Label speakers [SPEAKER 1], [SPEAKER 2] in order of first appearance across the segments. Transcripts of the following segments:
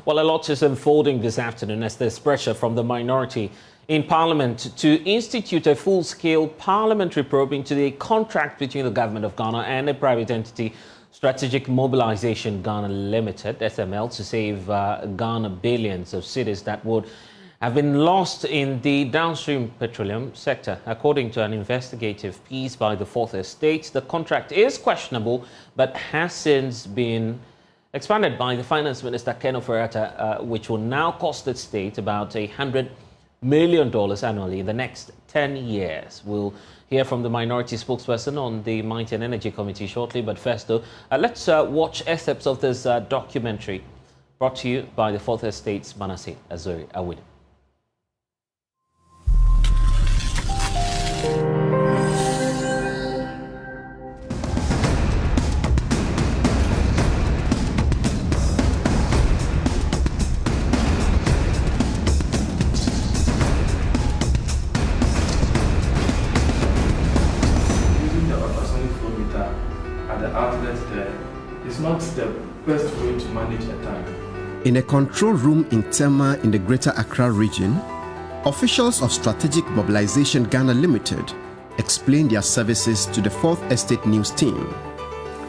[SPEAKER 1] Well, a lot is unfolding this afternoon as there's pressure from the minority in Parliament to institute a full-scale parliamentary probe into the contract between the government of Ghana and a private entity, Strategic Mobilization Ghana Limited, SML, to save Ghana billions of cedis that would have been lost in the downstream petroleum sector. According to an investigative piece by the Fourth Estate, the contract is questionable but has since been expanded by the Finance Minister Ken Ofori-Atta, which will now cost the state about $100 million annually in the next 10 years. We'll hear from the minority spokesperson on the Mines and Energy Committee shortly, but first though, let's watch excerpts of this documentary brought to you by the Fourth Estate's Manasseh Azuri Awin.
[SPEAKER 2] Not the best way to manage a tank.
[SPEAKER 3] In a control room in Tema in the Greater Accra region, officials of Strategic Mobilization Ghana Limited explained their services to the Fourth Estate News team.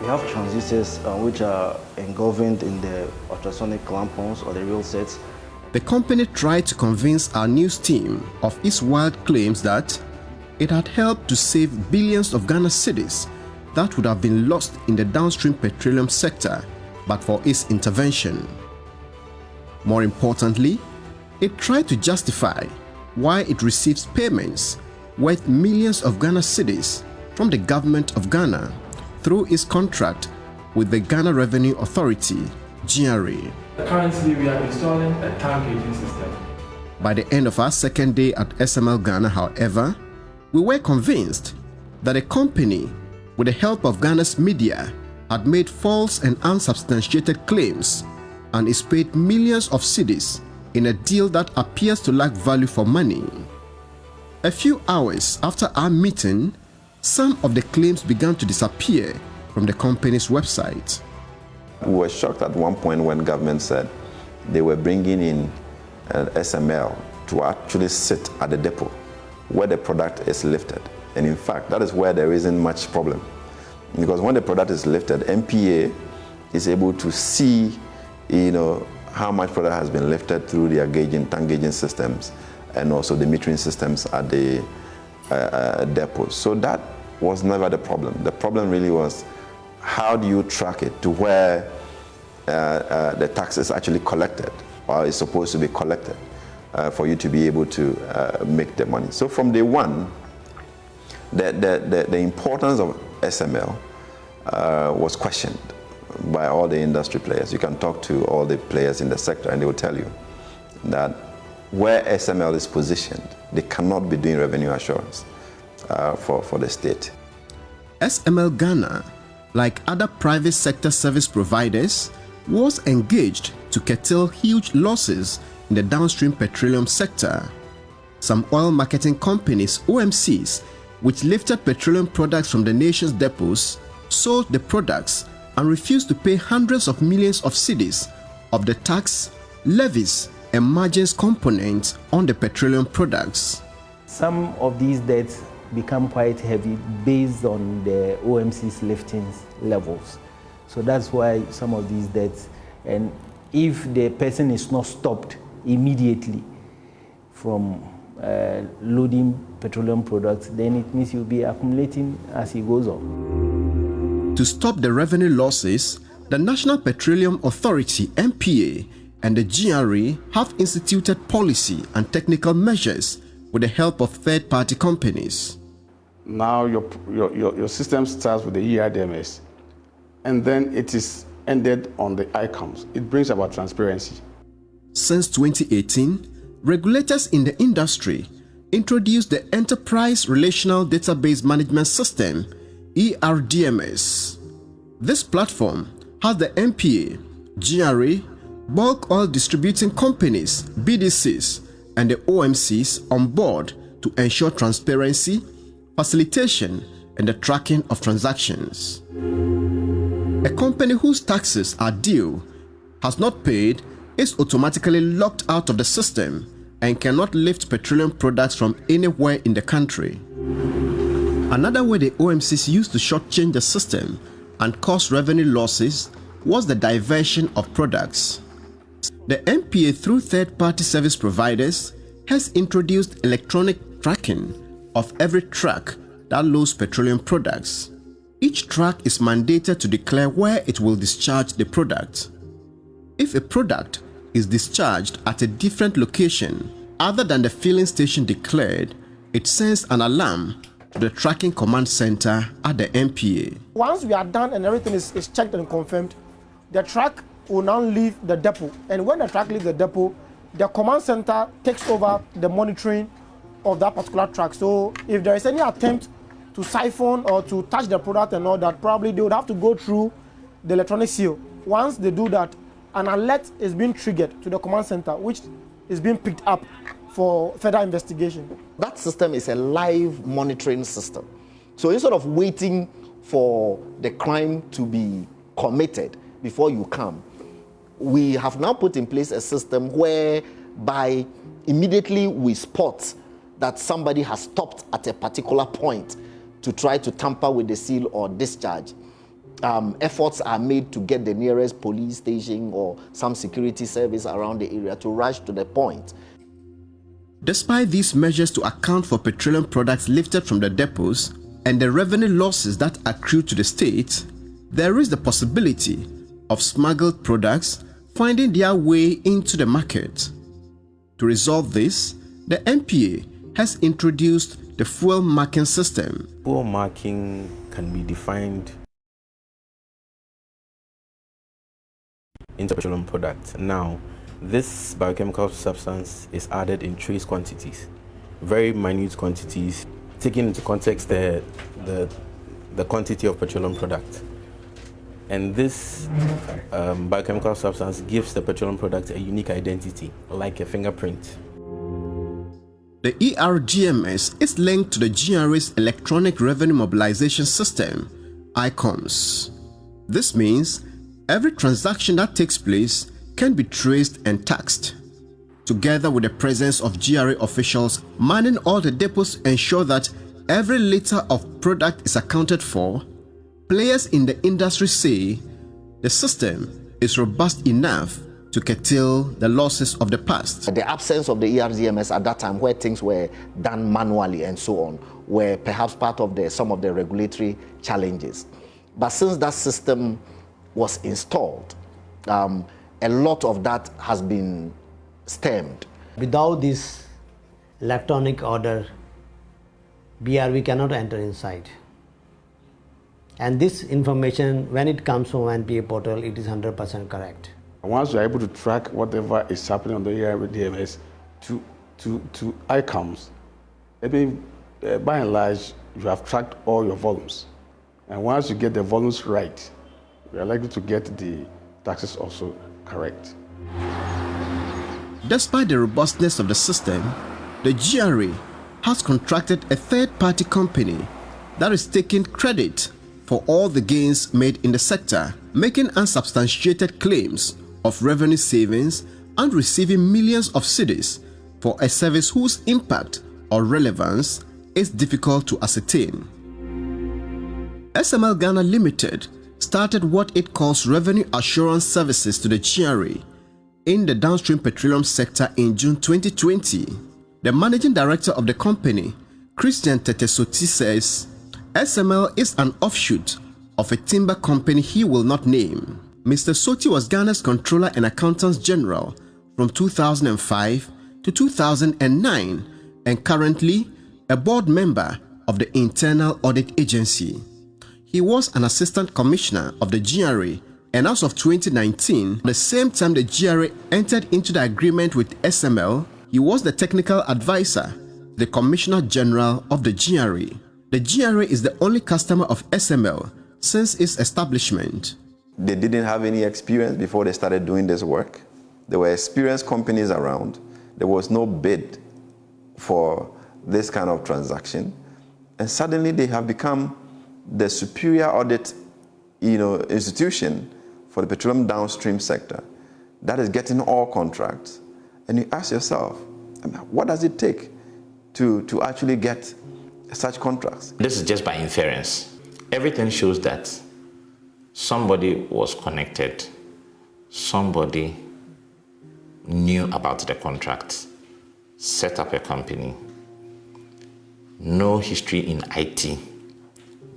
[SPEAKER 4] We have transistors which are engulfed in the ultrasonic clampons or the real sets.
[SPEAKER 3] The company tried to convince our news team of its wild claims that it had helped to save billions of Ghana cedis that would have been lost in the downstream petroleum sector but for its intervention. More importantly, it tried to justify why it receives payments worth millions of Ghana cedis from the government of Ghana through its contract with the Ghana Revenue Authority, GRA.
[SPEAKER 2] Currently, we are installing a tank aging system.
[SPEAKER 3] By the end of our second day at SML Ghana, however, we were convinced that a company with the help of Ghana's media, had made false and unsubstantiated claims and is paid millions of cedis in a deal that appears to lack value for money. A few hours after our meeting, some of the claims began to disappear from the company's website.
[SPEAKER 5] We were shocked at one point when government said they were bringing in an SML to actually sit at the depot where the product is lifted. And in fact, that is where there isn't much problem. Because when the product is lifted, MPA is able to see, how much product has been lifted through their tank gauging systems and also the metering systems at the depots. So that was never the problem. The problem really was, how do you track it to where the tax is actually collected or is supposed to be collected for you to be able to make the money. So from day one, the importance of SML was questioned by all the industry players. You can talk to all the players in the sector and they will tell you that where SML is positioned, they cannot be doing revenue assurance for the state.
[SPEAKER 3] SML Ghana, like other private sector service providers, was engaged to curtail huge losses in the downstream petroleum sector. Some oil marketing companies, OMCs, which lifted petroleum products from the nation's depots, sold the products and refused to pay hundreds of millions of cedis of the tax, levies, and margins components on the petroleum products.
[SPEAKER 6] Some of these debts become quite heavy based on the OMC's liftings levels. So that's why some of these debts, and if the person is not stopped immediately from loading petroleum products, then it means you'll be accumulating as it goes on.
[SPEAKER 3] To stop the revenue losses, the National Petroleum Authority, NPA, and the GRA have instituted policy and technical measures with the help of third-party companies.
[SPEAKER 7] Now your system starts with the ERDMS, and then it is ended on the ICAMs. It brings about transparency.
[SPEAKER 3] Since 2018, regulators in the industry introduced the Enterprise Relational Database Management System, ERDMS. This platform has the NPA, GRA, bulk oil distributing companies, BDCs, and the OMCs on board to ensure transparency, facilitation, and the tracking of transactions. A company whose taxes are due has not paid is automatically locked out of the system and cannot lift petroleum products from anywhere in the country. Another way the OMCs used to shortchange the system and cause revenue losses was the diversion of products. The MPA, through third-party service providers, has introduced electronic tracking of every truck that loads petroleum products. Each truck is mandated to declare where it will discharge the product. If a product is discharged at a different location other than the filling station declared, it sends an alarm to the tracking command center at the MPA.
[SPEAKER 8] Once we are done and everything is checked and confirmed, the truck will now leave the depot. And when the truck leaves the depot, the command center takes over the monitoring of that particular truck. So if there is any attempt to siphon or to touch the product and all that, probably they would have to go through the electronic seal. Once they do that, an alert is being triggered to the command center, which is being picked up for further investigation.
[SPEAKER 9] That system is a live monitoring system. So instead of waiting for the crime to be committed before you come, we have now put in place a system whereby immediately we spot that somebody has stopped at a particular point to try to tamper with the seal or discharge. Efforts are made to get the nearest police station or some security service around the area to rush to the point.
[SPEAKER 3] Despite these measures to account for petroleum products lifted from the depots and the revenue losses that accrue to the state, there is the possibility of smuggled products finding their way into the market. To resolve this, the MPA has introduced the fuel marking system.
[SPEAKER 10] Fuel marking can be defined into petroleum products. Now, this biochemical substance is added in trace quantities, very minute quantities, taking into context the quantity of petroleum product. And this biochemical substance gives the petroleum product a unique identity, like a fingerprint.
[SPEAKER 3] The ERGMS is linked to the GRA's Electronic Revenue Mobilization System, ICOMS. This means every transaction that takes place can be traced and taxed. Together with the presence of GRA officials manning all the depots to ensure that every liter of product is accounted for, players in the industry say the system is robust enough to curtail the losses of the past.
[SPEAKER 9] The absence of the ERGMS at that time, where things were done manually and so on, were perhaps part of some of the regulatory challenges. But since that system was installed, a lot of that has been stemmed.
[SPEAKER 11] Without this electronic order, BRV cannot enter inside. And this information, when it comes from NPA portal, it is 100% correct.
[SPEAKER 7] Once you're able to track whatever is happening on the ERDMS to ICOMS, I mean, by and large, you have tracked all your volumes. And once you get the volumes right, you are likely to get the taxes also correct.
[SPEAKER 3] Despite the robustness of the system, the GRA has contracted a third-party company that is taking credit for all the gains made in the sector, making unsubstantiated claims of revenue savings and receiving millions of cedis for a service whose impact or relevance is difficult to ascertain. SML Ghana Limited started what it calls revenue assurance services to the GRA in the downstream petroleum sector in June 2020. The managing director of the company, Christian Tetesoti, says SML is an offshoot of a timber company he will not name. Mr. Soti was Ghana's Controller and Accountant General from 2005 to 2009 and currently a board member of the Internal Audit Agency. He was an Assistant Commissioner of the GRA, and as of 2019, the same time the GRA entered into the agreement with SML, he was the Technical Advisor, the Commissioner General of the GRA. The GRA is the only customer of SML since its establishment.
[SPEAKER 5] They didn't have any experience before they started doing this work. There were experienced companies around. There was no bid for this kind of transaction. And suddenly they have become the superior audit institution for the petroleum downstream sector. that is getting all contracts, and you ask yourself, what does it take to actually get such contracts?
[SPEAKER 12] This is just by inference. Everything shows that somebody was connected, somebody knew about the contract, set up a company, no history in IT,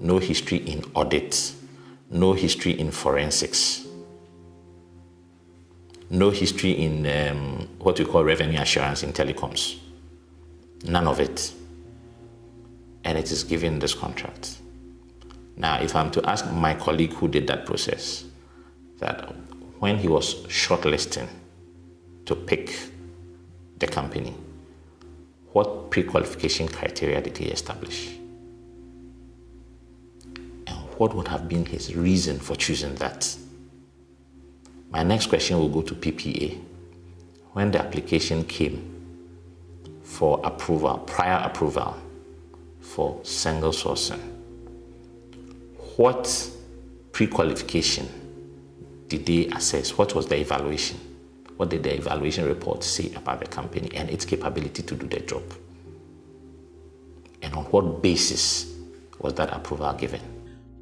[SPEAKER 12] no history in audit, no history in forensics, no history in what we call revenue assurance in telecoms. None of it. And it is given this contract. Now, if I'm to ask my colleague who did that process, that when he was shortlisting to pick the company, what pre-qualification criteria did he establish? And what would have been his reason for choosing that? My next question will go to PPA. When the application came for approval, prior approval for single sourcing, what pre-qualification did they assess? What was the evaluation? What did the evaluation report say about the company and its capability to do the job? And on what basis was that approval given?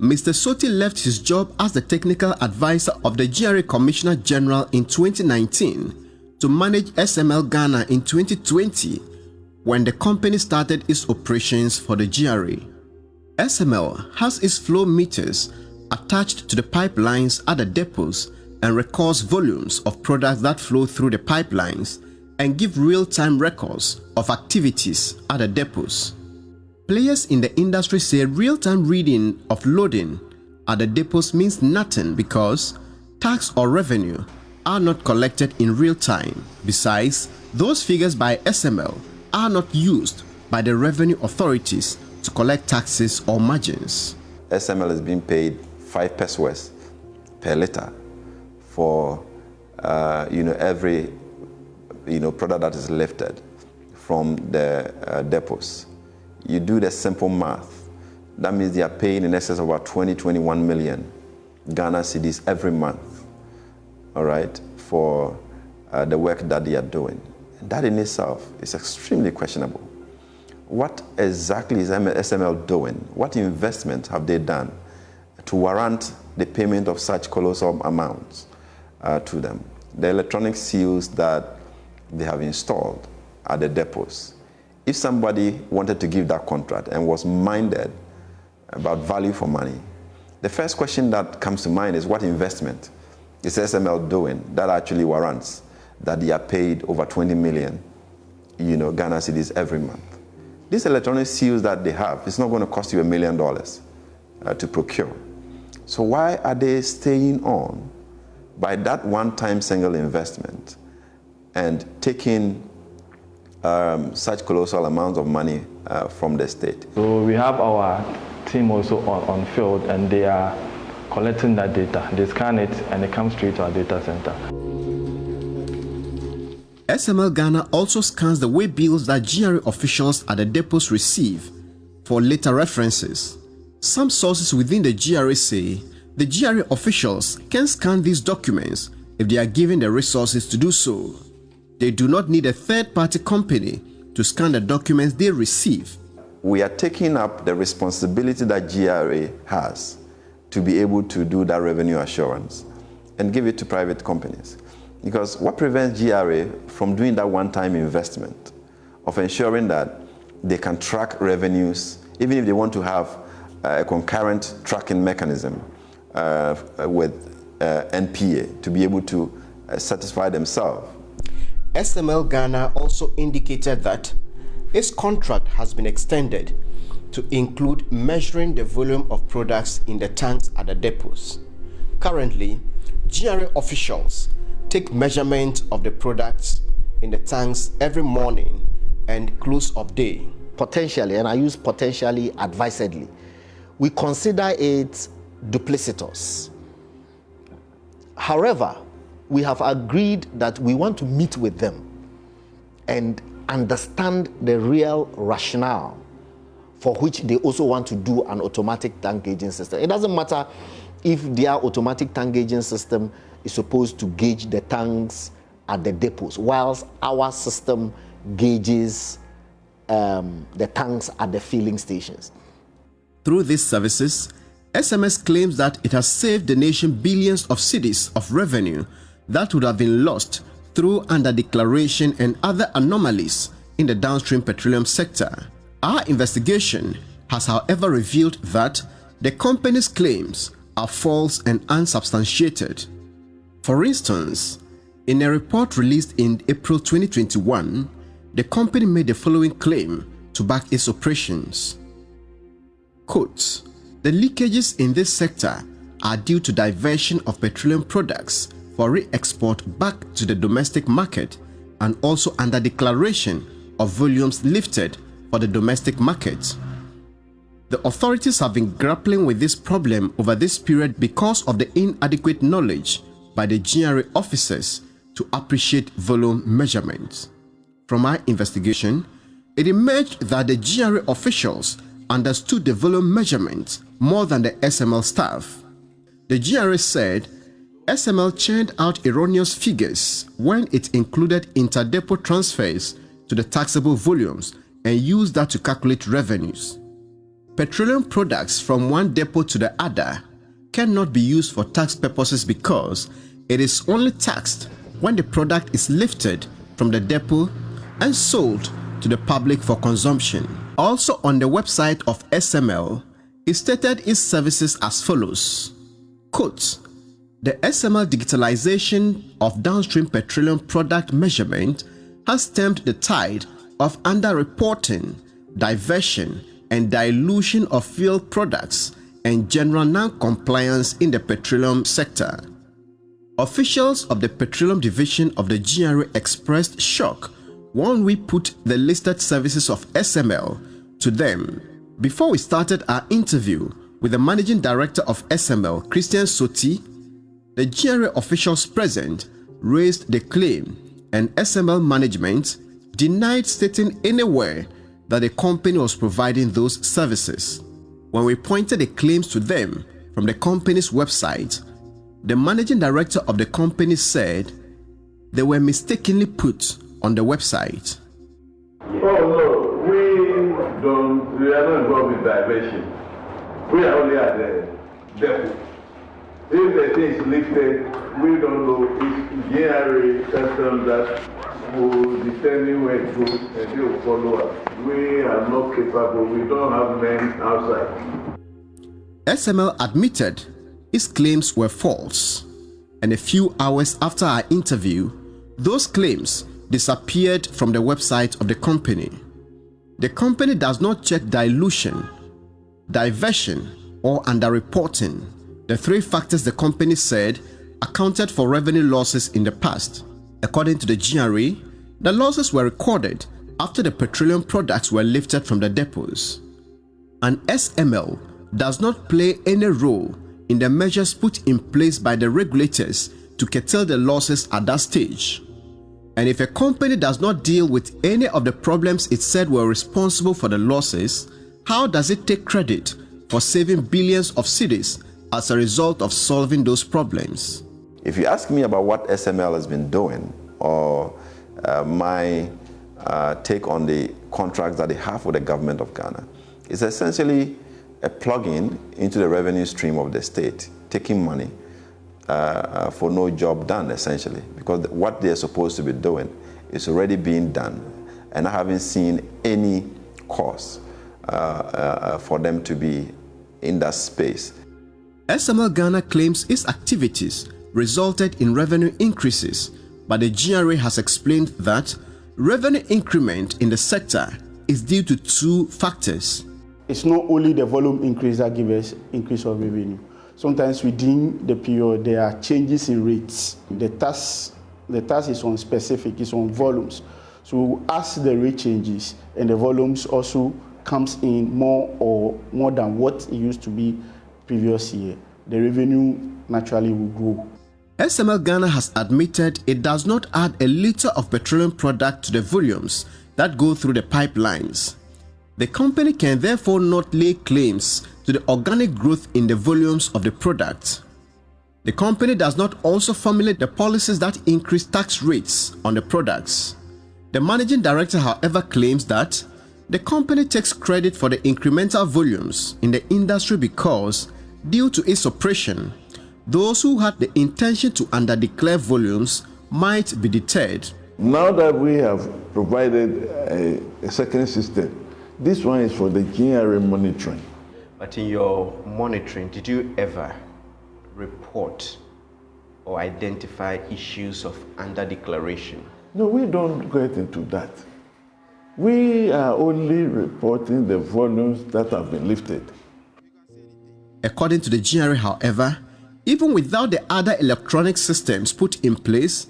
[SPEAKER 3] Mr. Soti left his job as the technical advisor of the GRA Commissioner General in 2019 to manage SML Ghana in 2020 when the company started its operations for the GRA. SML has its flow meters attached to the pipelines at the depots and records volumes of products that flow through the pipelines and give real-time records of activities at the depots. Players in the industry say real-time reading of loading at the depots means nothing because tax or revenue are not collected in real time. Besides, those figures by SML are not used by the revenue authorities to collect taxes or margins.
[SPEAKER 5] SML is being paid 5 pesos per liter for every product that is lifted from the depots. You do the simple math, that means they are paying in excess of about 21 million Ghana cedis every month, all right, for the work that they are doing. And that in itself is extremely questionable. What exactly is SML doing? What investment have they done to warrant the payment of such colossal amounts to them? The electronic seals that they have installed at the depots, if somebody wanted to give that contract and was minded about value for money, the first question that comes to mind is what investment is SML doing that actually warrants that they are paid over 20 million Ghana cedis every month? These electronic seals that they have, it's not going to cost you $1 million to procure. So why are they staying on by that one-time single investment and taking such colossal amounts of money from the state?
[SPEAKER 2] So we have our team also on field, and they are collecting that data. They scan it and it comes straight to our data center.
[SPEAKER 3] SML Ghana also scans the way bills that GRA officials at the depots receive for later references. Some sources within the GRA say the GRA officials can scan these documents if they are given the resources to do so. They do not need a third-party company to scan the documents they receive.
[SPEAKER 5] We are taking up the responsibility that GRA has to be able to do that revenue assurance and give it to private companies. Because what prevents GRA from doing that one-time investment of ensuring that they can track revenues, even if they want to have a concurrent tracking mechanism with NPA to be able to satisfy themselves?
[SPEAKER 3] SML Ghana also indicated that its contract has been extended to include measuring the volume of products in the tanks at the depots. Currently, GRA officials take measurement of the products in the tanks every morning and close of day.
[SPEAKER 9] Potentially, and I use potentially advisedly, we consider it duplicitous. However, we have agreed that we want to meet with them and understand the real rationale for which they also want to do an automatic tank gauging system. It doesn't matter if their automatic tank gauging system is supposed to gauge the tanks at the depots, whilst our system gauges the tanks at the filling stations.
[SPEAKER 3] Through these services, SMS claims that it has saved the nation billions of cedis of revenue that would have been lost through underdeclaration and other anomalies in the downstream petroleum sector. Our investigation has, however, revealed that the company's claims are false and unsubstantiated. For instance, in a report released in April 2021, the company made the following claim to back its operations. Quote, "The leakages in this sector are due to diversion of petroleum products for re-export back to the domestic market and also under declaration of volumes lifted for the domestic market. The authorities have been grappling with this problem over this period because of the inadequate knowledge by the GRA officers to appreciate volume measurements. From our investigation, it emerged that the GRA officials understood the volume measurements more than the SML staff. The GRA said SML churned out erroneous figures when it included inter-depot transfers to the taxable volumes and used that to calculate revenues. Petroleum products from one depot to the other cannot be used for tax purposes because it is only taxed when the product is lifted from the depot and sold to the public for consumption." Also on the website of SML, it stated its services as follows. Quote, "The SML digitalization of downstream petroleum product measurement has stemmed the tide of underreporting, diversion, and dilution of fuel products and general non-compliance in the petroleum sector. Officials of the Petroleum Division of the GRA expressed shock when we put the listed services of SML to them. Before we started our interview with the Managing Director of SML, Christian Soti, the GRA officials present raised the claim and SML management denied stating anywhere that the company was providing those services. When we pointed the claims to them from the company's website, the Managing Director of the company said they were mistakenly put on the website.
[SPEAKER 13] Oh no, we are not involved with diversion. We are only at the depot. If the thing is lifted, we don't know. It's GRA custom that will determine where it goes and they will follow us. We are not capable. We don't have men outside.
[SPEAKER 3] SML admitted its claims were false, and a few hours after our interview, those claims disappeared from the website of the company. The company does not check dilution, diversion, or underreporting, the three factors the company said accounted for revenue losses in the past. According to the GRA, the losses were recorded after the petroleum products were lifted from the depots. And SML does not play any role in the measures put in place by the regulators to curtail the losses at that stage. And if a company does not deal with any of the problems it said were responsible for the losses, how does it take credit for saving billions of cedis as a result of solving those problems?
[SPEAKER 5] If you ask me about what SML has been doing or my take on the contracts that they have with the government of Ghana, it's essentially a plug-in into the revenue stream of the state, taking money for no job done, essentially, because what they're supposed to be doing is already being done, and I haven't seen any cause for them to be in that space.
[SPEAKER 3] SML Ghana claims its activities resulted in revenue increases, but the GRA has explained that revenue increment in the sector is due to two factors.
[SPEAKER 7] It's not only the volume increase that gives us increase of revenue. Sometimes within the period, there are changes in rates. The tax is on specific, it's on volumes. So as the rate changes and the volumes also comes in more than what it used to be previous year, the revenue naturally will grow.
[SPEAKER 3] SML Ghana has admitted it does not add a liter of petroleum product to the volumes that go through the pipelines. The company can therefore not lay claims to the organic growth in the volumes of the product. The company does not also formulate the policies that increase tax rates on the products. The managing director, however, claims that the company takes credit for the incremental volumes in the industry because, due to its operation, those who had the intention to underdeclare volumes might be deterred.
[SPEAKER 13] Now that we have provided a second system, this one is for the GRA monitoring.
[SPEAKER 14] But in your monitoring, did you ever report or identify issues of under-declaration?
[SPEAKER 13] No, we don't get into that. We are only reporting the volumes that have been lifted.
[SPEAKER 3] According to the GRA, however, even without the other electronic systems put in place,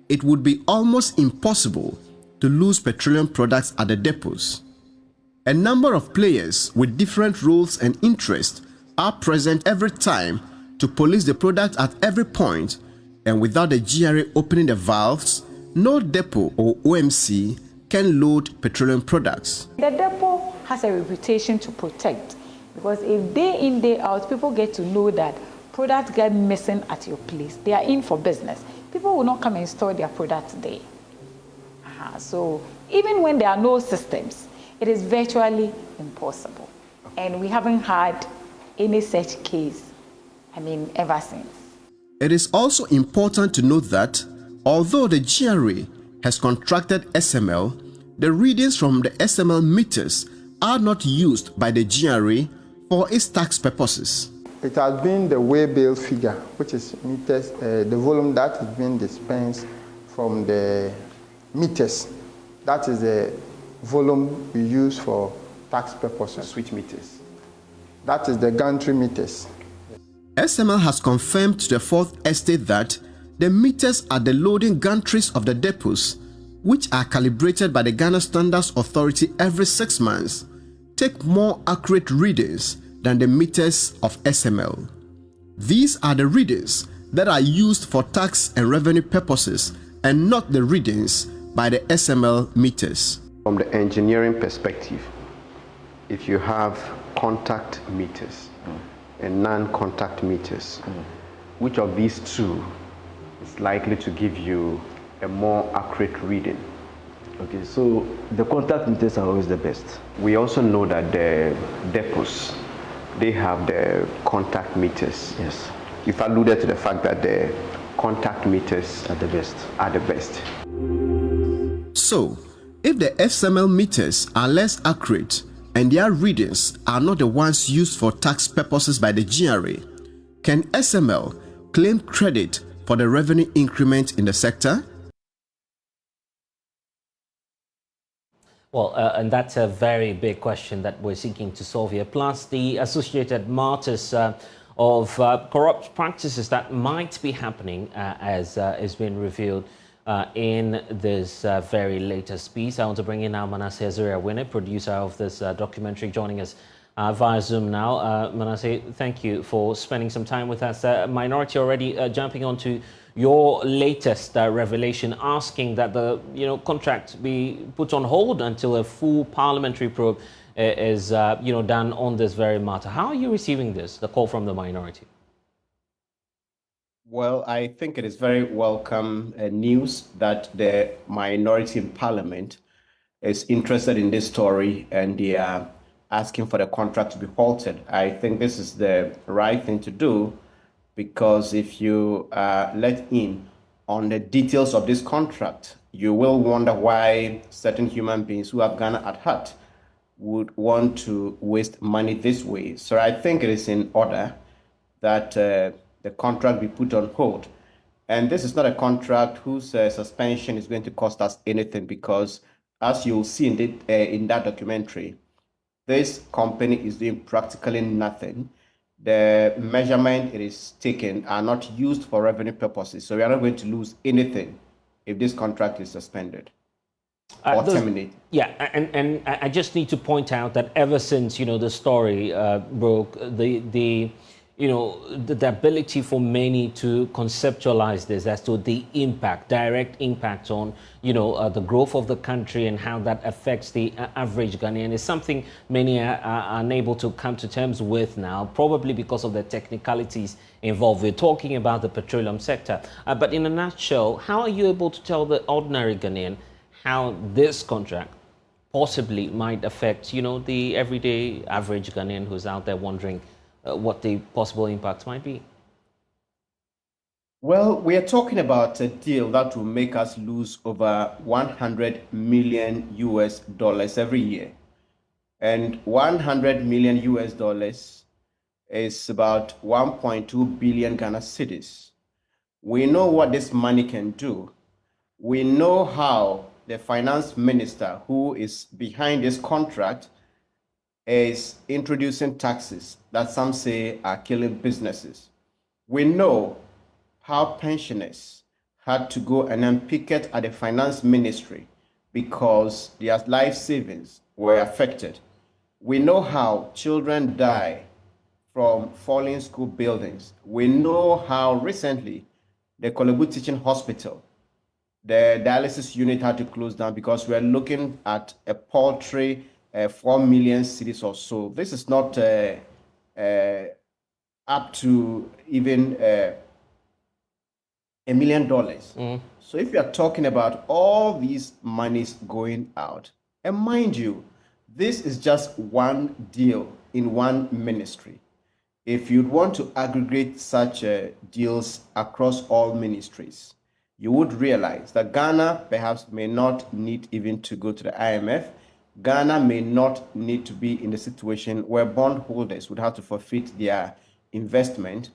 [SPEAKER 3] it would be almost impossible to lose petroleum products at the depots. A number of players with different roles and interests are present every time to police the product at every point, and without the GRA opening the valves, no depot or OMC can load petroleum products.
[SPEAKER 15] The depot has a reputation to protect, because if day in, day out, people get to know that products get missing at your place, they are in for business. People will not come and store their products there. So even when there are no systems, it is virtually impossible. And we haven't had any such case, ever since.
[SPEAKER 3] It is also important to note that although the GRA has contracted SML, the readings from the SML meters are not used by the GRA for its tax purposes.
[SPEAKER 16] It has been the way bill figure, which is meters, the volume that is being dispensed from the meters. That is the volume we use for tax purposes.
[SPEAKER 14] Switch meters.
[SPEAKER 16] That is the gantry meters.
[SPEAKER 3] SML has confirmed to the Fourth Estate that the meters at the loading gantries of the depots, which are calibrated by the Ghana Standards Authority every 6 months, take more accurate readings than the meters of SML. These are the readings that are used for tax and revenue purposes and not the readings by the SML meters.
[SPEAKER 14] From the engineering perspective, if you have contact meters and non-contact meters, which of these two is likely to give you a more accurate reading?
[SPEAKER 4] Okay, so the contact meters are always the best.
[SPEAKER 14] We also know that the depots, they have the contact meters.
[SPEAKER 4] Yes.
[SPEAKER 14] You've alluded to the fact that the contact meters
[SPEAKER 4] are the best.
[SPEAKER 3] So, if the SML meters are less accurate and their readings are not the ones used for tax purposes by the GRA, can SML claim credit for the revenue increment in the sector?
[SPEAKER 1] Well, and that's a very big question that we're seeking to solve here. Plus, the associated matters of corrupt practices that might be happening, as is being revealed in this very latest piece. I want to bring in now Manasseh Azuriah-Winnie, producer of this documentary, joining us via Zoom now. Manasseh, thank you for spending some time with us. Minority already jumping onto your latest revelation, asking that the contract be put on hold until a full parliamentary probe is done on this very matter. How are you receiving this, the call from the minority?
[SPEAKER 14] Well, I think it is very welcome news that the minority in Parliament is interested in this story and they are asking for the contract to be halted. I think this is the right thing to do, because if you let in on the details of this contract, you will wonder why certain human beings who have Ghana at heart would want to waste money this way. So I think it is in order that the contract be put on hold. And this is not a contract whose suspension is going to cost us anything, because as you'll see in that documentary, this company is doing practically nothing. The measurement it is taken are not used for revenue purposes. So we are not going to lose anything if this contract is suspended or terminated.
[SPEAKER 1] Yeah, and I just need to point out that ever since the story broke, the the ability for many to conceptualize this as to the impact, direct impact on, the growth of the country and how that affects the average Ghanaian is something many are unable to come to terms with now, probably because of the technicalities involved. We're talking about the petroleum sector. But in a nutshell, how are you able to tell the ordinary Ghanaian how this contract possibly might affect, the everyday average Ghanaian who's out there wondering what the possible impacts might be?
[SPEAKER 14] Well, we are talking about a deal that will make us lose over 100 million US dollars every year. And 100 million US dollars is about 1.2 billion Ghana cedis. We know what this money can do. We know how the finance minister who is behind this contract is introducing taxes that some say are killing businesses. We know how pensioners had to go and then picket at the finance ministry because their life savings were affected. We know how children die from falling school buildings. We know how recently the Kolebu Teaching Hospital, the dialysis unit had to close down because we're looking at a paltry 4 million cedis or so. This is not up to even $1 million. So if you are talking about all these monies going out, and mind you, this is just one deal in one ministry. If you'd want to aggregate such deals across all ministries, you would realize that Ghana perhaps may not need even to go to the IMF. Ghana may not need to be in the situation where bondholders would have to forfeit their investment.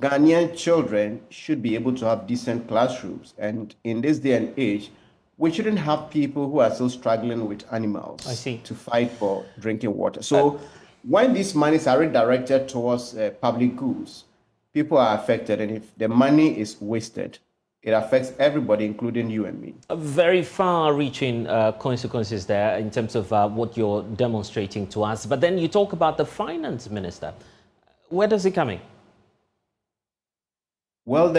[SPEAKER 14] Ghanaian children should be able to have decent classrooms. And in this day and age, we shouldn't have people who are still struggling with animals to fight for drinking water. So when these monies are redirected towards public goods, people are affected. And if the money is wasted, it affects everybody, including you and me.
[SPEAKER 1] Very far-reaching consequences there in terms of what you're demonstrating to us. But then you talk about the finance minister. Where does he come in?
[SPEAKER 14] Well,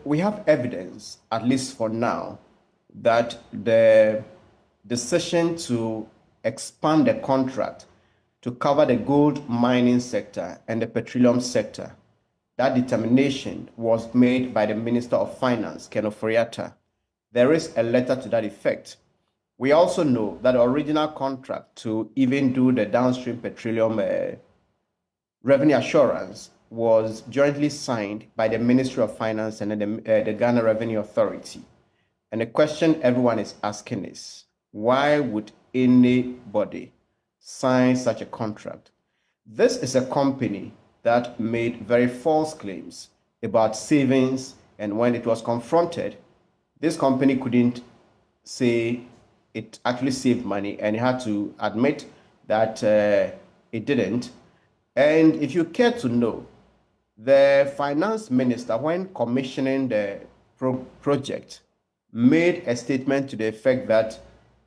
[SPEAKER 14] we have evidence, at least for now, that the decision to expand the contract to cover the gold mining sector and the petroleum sector, that determination was made by the Minister of Finance, Ken Ofori-Atta. There is a letter to that effect. We also know that the original contract to even do the downstream petroleum revenue assurance was jointly signed by the Ministry of Finance and the Ghana Revenue Authority. And the question everyone is asking is, why would anybody sign such a contract? This is a company that made very false claims about savings, and when it was confronted, this company couldn't say it actually saved money, and it had to admit that it didn't. And if you care to know, the finance minister, when commissioning the project, made a statement to the effect that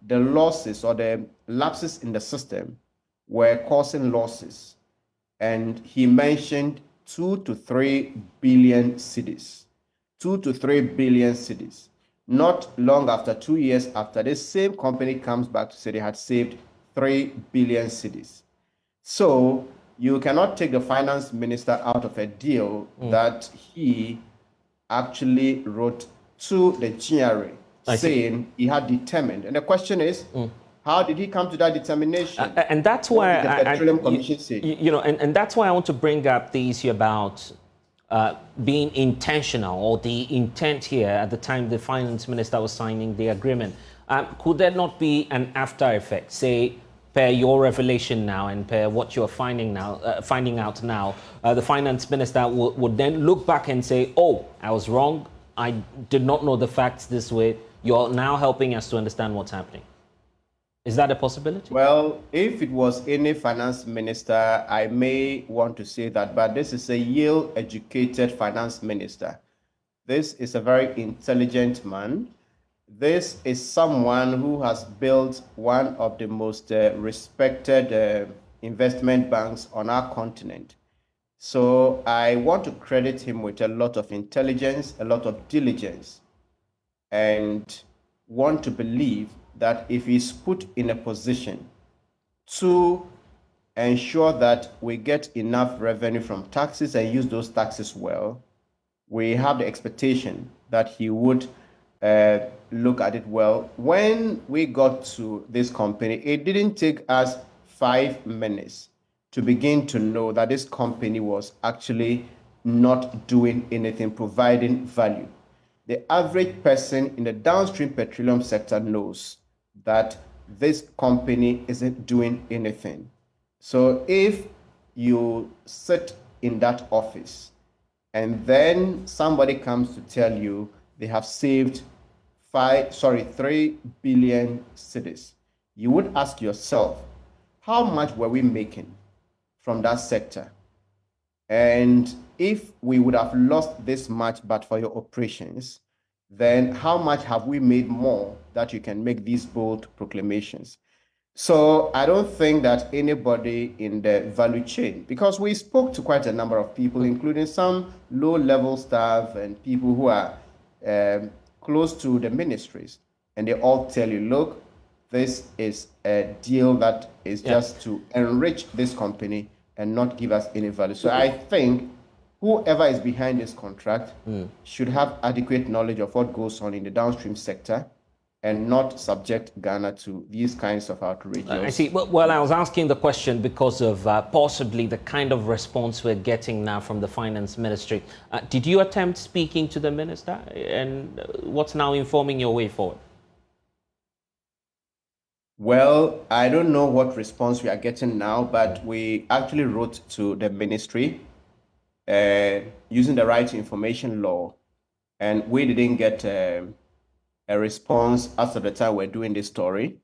[SPEAKER 14] the losses or the lapses in the system were causing losses. And he mentioned 2 to 3 billion cedis. 2 to 3 billion cedis. Not long after, 2 years after, this same company comes back to say they had saved 3 billion cedis. So you cannot take the finance minister out of a deal that he actually wrote to the GRA saying he had determined. And the question is, how did he come to that determination?
[SPEAKER 1] And that's why
[SPEAKER 14] the Petroleum Commission said.
[SPEAKER 1] And that's why I want to bring up the issue about being intentional, or the intent here at the time the finance minister was signing the agreement. Could there not be an after effect, say, per your revelation now and per what you're finding out now, the finance minister would then look back and say, oh, I was wrong. I did not know the facts this way. You're now helping us to understand what's happening. Is that a possibility?
[SPEAKER 14] Well, if it was any finance minister, I may want to say that, but this is a Yale-educated finance minister. This is a very intelligent man. This is someone who has built one of the most respected investment banks on our continent. So I want to credit him with a lot of intelligence, a lot of diligence, and want to believe that if he's put in a position to ensure that we get enough revenue from taxes and use those taxes well, we have the expectation that he would look at it well. When we got to this company, it didn't take us 5 minutes to begin to know that this company was actually not doing anything, providing value. The average person in the downstream petroleum sector knows that this company isn't doing anything. So if you sit in that office and then somebody comes to tell you they have saved 3 billion cedis, you would ask yourself, how much were we making from that sector? And if we would have lost this much but for your operations, then how much have we made more that you can make these bold proclamations? So I don't think that anybody in the value chain, because we spoke to quite a number of people, including some low-level staff and people who are close to the ministries, and they all tell you, look, this is a deal that is just to enrich this company and not give us any value. So I think whoever is behind this contract should have adequate knowledge of what goes on in the downstream sector and not subject Ghana to these kinds of outrages.
[SPEAKER 1] I see. Well, I was asking the question because of possibly the kind of response we're getting now from the Finance Ministry. Did you attempt speaking to the Minister? And what's now informing your way forward?
[SPEAKER 14] Well, I don't know what response we are getting now, but we actually wrote to the Ministry using the Right to Information Law, and we didn't get a response as of the time we're doing this story.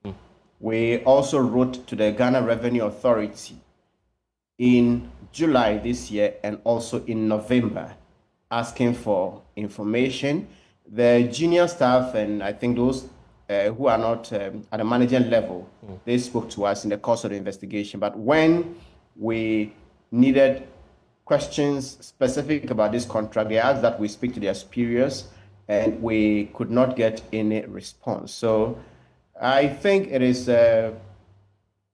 [SPEAKER 14] We also wrote to the Ghana Revenue Authority in July this year and also in November asking for information. The junior staff and I think those who are not at the management level, they spoke to us in the course of the investigation. But when we needed questions specific about this contract, they asked that we speak to their superiors, and we could not get any response. So I think it is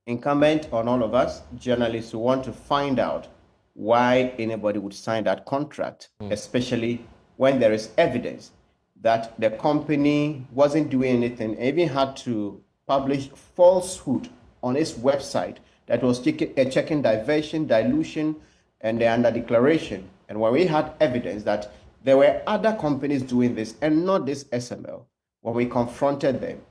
[SPEAKER 14] incumbent on all of us journalists who want to find out why anybody would sign that contract, especially when there is evidence that the company wasn't doing anything, even had to publish falsehood on its website that was checking diversion, dilution, and the under declaration. And when we had evidence that there were other companies doing this and not this SML, when we confronted them,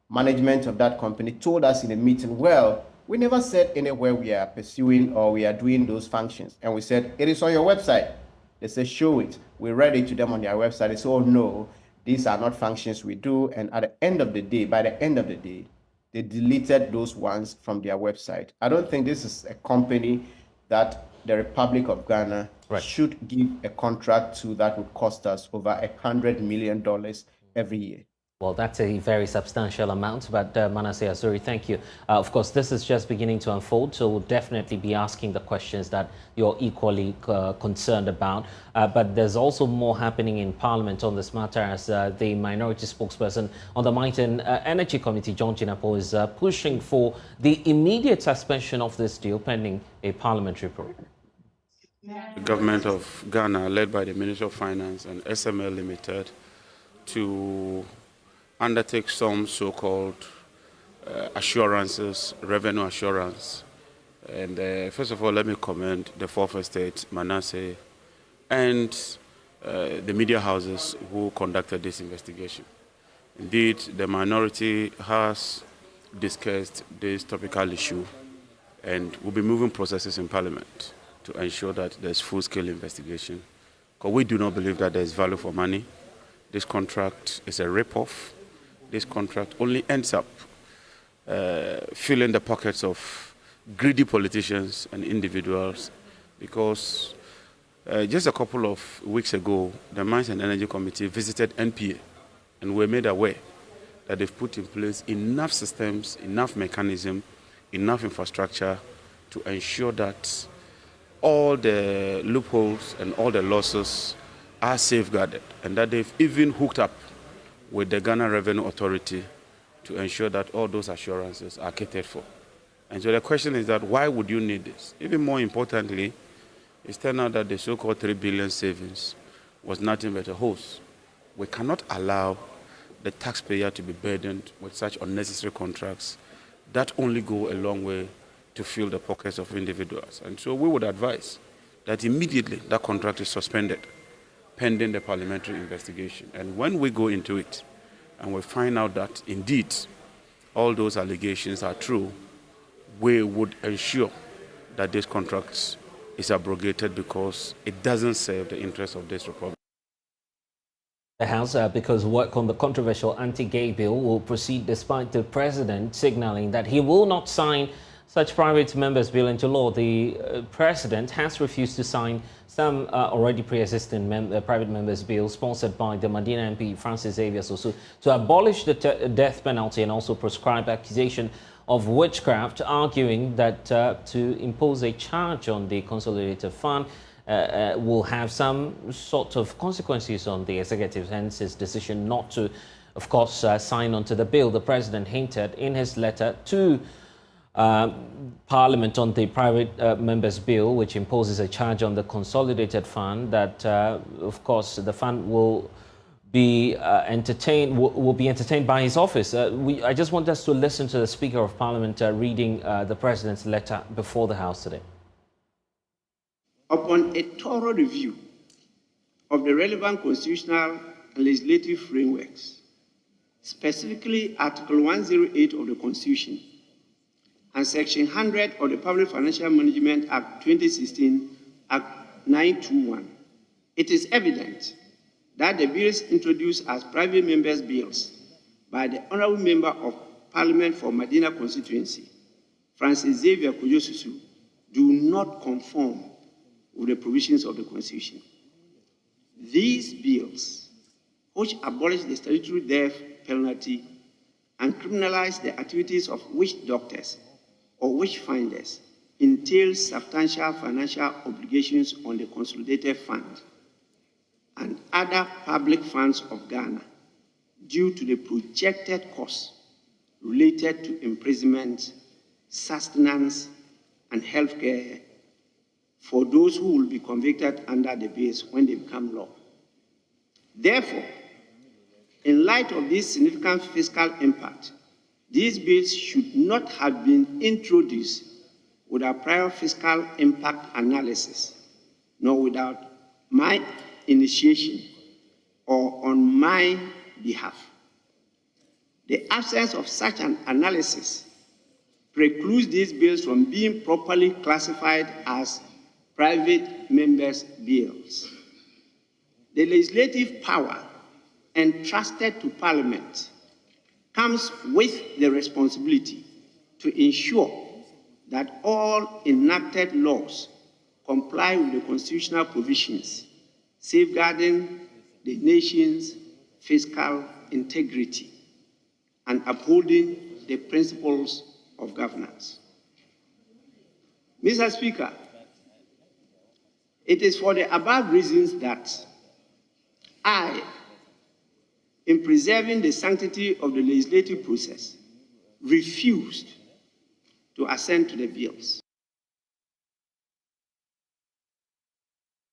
[SPEAKER 14] management of that company told us in a meeting, well, we never said anywhere we are pursuing or we are doing those functions. And we said, it is on your website. They said, show it. We read it to them on their website. They said, oh no, these are not functions we do. And at the end of the day, by the end of the day, they deleted those ones from their website. I don't think this is a company that the Republic of Ghana should give a contract to that would cost us over $100 million every year.
[SPEAKER 1] Well, that's a very substantial amount, but Manasseh Azuri, thank you. Of course, this is just beginning to unfold, so we'll definitely be asking the questions that you're equally concerned about. But there's also more happening in Parliament on this matter, as the minority spokesperson on the Mines and Energy Committee, John Jinapor, is pushing for the immediate suspension of this deal pending a parliamentary probe.
[SPEAKER 17] The government of Ghana, led by the Ministry of Finance and SML Limited, to undertake some so-called assurances, revenue assurance. And first of all, let me commend the fourth estate, Manasseh, and the media houses who conducted this investigation. Indeed, the minority has discussed this topical issue and will be moving processes in Parliament to ensure that there's full-scale investigation. Because we do not believe that there's value for money. This contract is a rip-off. This contract only ends up filling the pockets of greedy politicians and individuals, because just a couple of weeks ago, the Mines and Energy Committee visited NPA, and were made aware that they've put in place enough systems, enough mechanism, enough infrastructure to ensure that all the loopholes and all the losses are safeguarded, and that they've even hooked up with the Ghana Revenue Authority to ensure that all those assurances are catered for. And so the question is that why would you need this? Even more importantly, it's turned out that the so-called 3 billion savings was nothing but a hoax. We cannot allow the taxpayer to be burdened with such unnecessary contracts that only go a long way to fill the pockets of individuals. And so we would advise that immediately that contract is suspended pending the parliamentary investigation. And when we go into it and we find out that indeed all those allegations are true, we would ensure that this contract is abrogated because it doesn't serve the interests of this republic.
[SPEAKER 1] The House, because work on the controversial anti-gay bill will proceed despite the president signaling that he will not sign such private members' bill into law. The president has refused to sign some already pre-existing private members' bill sponsored by the Medina MP Francis Xavier Sosu to abolish the death penalty and also prescribe accusation of witchcraft, arguing that to impose a charge on the consolidated fund will have some sort of consequences on the executive, hence his decision not to, of course, sign onto the bill. The president hinted in his letter to Parliament on the private members' bill, which imposes a charge on the consolidated fund, that, of course, the fund will be entertained by his office. I just want us to listen to the Speaker of Parliament reading the President's letter before the House today.
[SPEAKER 18] Upon a thorough review of the relevant constitutional and legislative frameworks, specifically Article 108 of the Constitution and Section 100 of the Public Financial Management Act 2016, Act 921, it is evident that the bills introduced as private members' bills by the Honourable Member of Parliament for Medina constituency, Francis Xavier Kojo-Susu, do not conform with the provisions of the Constitution. These bills, which abolish the statutory death penalty and criminalize the activities of witch doctors or witch finders, entail substantial financial obligations on the consolidated fund and other public funds of Ghana due to the projected costs related to imprisonment, sustenance, and healthcare for those who will be convicted under the bills when they become law. Therefore, in light of this significant fiscal impact, these bills should not have been introduced without prior fiscal impact analysis, nor without my initiation or on my behalf. The absence of such an analysis precludes these bills from being properly classified as private members' bills. The legislative power entrusted to Parliament comes with the responsibility to ensure that all enacted laws comply with the constitutional provisions safeguarding the nation's fiscal integrity and upholding the principles of governance. Mr. Speaker, it is for the above reasons that I, in preserving the sanctity of the legislative process, refused to assent to the bills.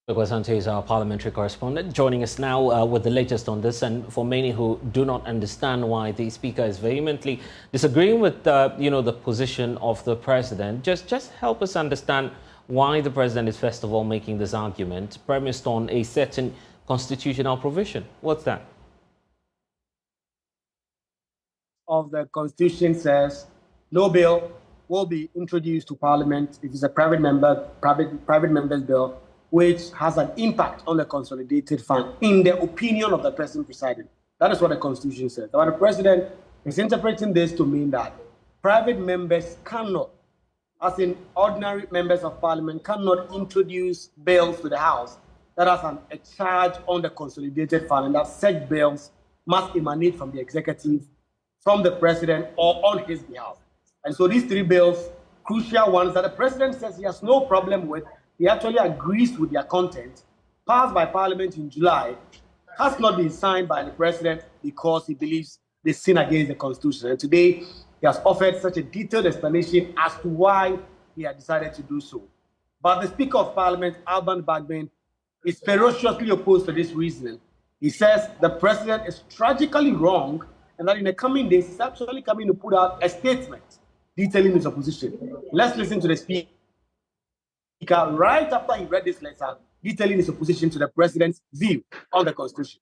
[SPEAKER 1] Asante is our parliamentary correspondent, joining us now with the latest on this. And for many who do not understand why the Speaker is vehemently disagreeing with the position of the President, just help us understand why the President is first of all making this argument premised on a certain constitutional provision. What's that?
[SPEAKER 8] Of the Constitution says no bill will be introduced to Parliament if it's a private member's bill which has an impact on the consolidated fund in the opinion of the person presiding. That is what the Constitution says. Now, the President is interpreting this to mean that private members cannot, as in ordinary members of Parliament, cannot introduce bills to the House that has a charge on the consolidated fund, and that such bills must emanate from the executive, from the President, or on his behalf. And so these three bills, crucial ones that the President says he has no problem with,
[SPEAKER 19] he actually agrees with their content, passed by Parliament in July, has not been signed by the President because he believes they sin against the Constitution. And today, he has offered such a detailed explanation as to why he had decided to do so. But the Speaker of Parliament, Alban Bagbin, is ferociously opposed to this reasoning. He says the President is tragically wrong and that in the coming days, he's actually coming to put out a statement detailing his opposition. Let's listen to the Speaker right after he read this letter detailing his opposition to the President's view on the Constitution.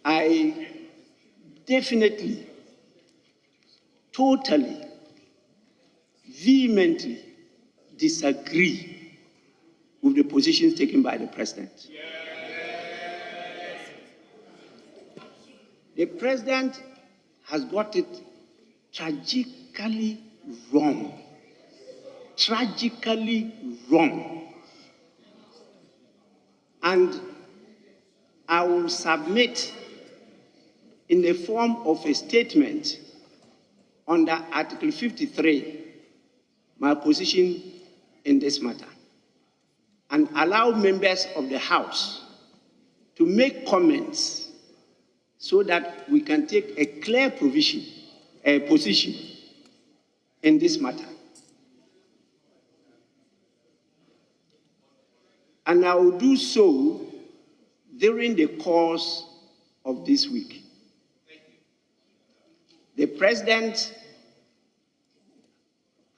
[SPEAKER 18] I definitely, totally, vehemently disagree with the positions taken by the President. The President has got it tragically wrong. Tragically wrong. And I will submit in the form of a statement under Article 53 my position in this matter and allow members of the House to make comments so that we can take a clear position in this matter. And I will do so during the course of this week. The President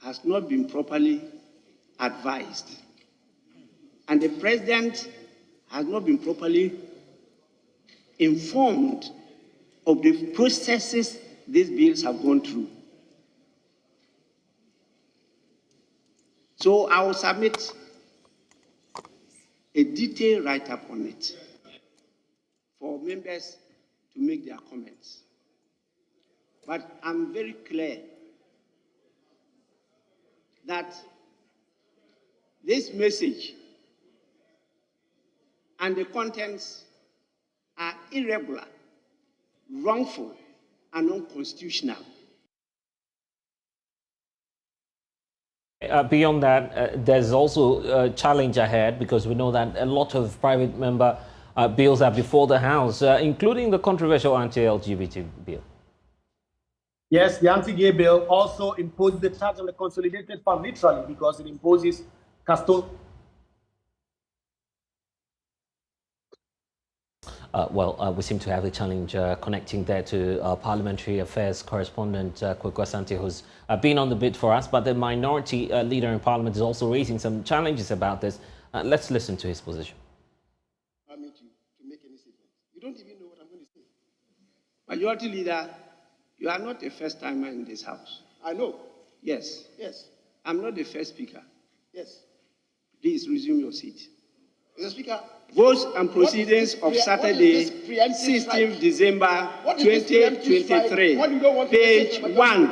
[SPEAKER 18] has not been properly advised, and the President has not been properly informed of the processes these bills have gone through. So I will submit a detailed write-up on it for members to make their comments. But I'm very clear that this message and the contents are irregular, wrongful, and unconstitutional.
[SPEAKER 1] Beyond that, there's also a challenge ahead because we know that a lot of private member bills are before the House, including the controversial anti-LGBT bill.
[SPEAKER 19] Yes, the anti-gay bill also imposes the charge on the consolidated fund, literally, because it imposes custodial.
[SPEAKER 1] We seem to have a challenge connecting there to Parliamentary Affairs correspondent Kweku Asante, who's been on the bit for us. But the minority leader in Parliament is also raising some challenges about this. Let's listen to his position.
[SPEAKER 20] I mean, to make any statement. You don't even know what I'm going to say.
[SPEAKER 18] Majority leader, you are not a first timer in this House.
[SPEAKER 20] I know.
[SPEAKER 18] Yes.
[SPEAKER 20] Yes.
[SPEAKER 18] I'm not the first speaker.
[SPEAKER 20] Yes.
[SPEAKER 18] Please resume your seat.
[SPEAKER 20] Mr. Speaker.
[SPEAKER 18] Votes and proceedings of Saturday, 16th December 2023, page 1.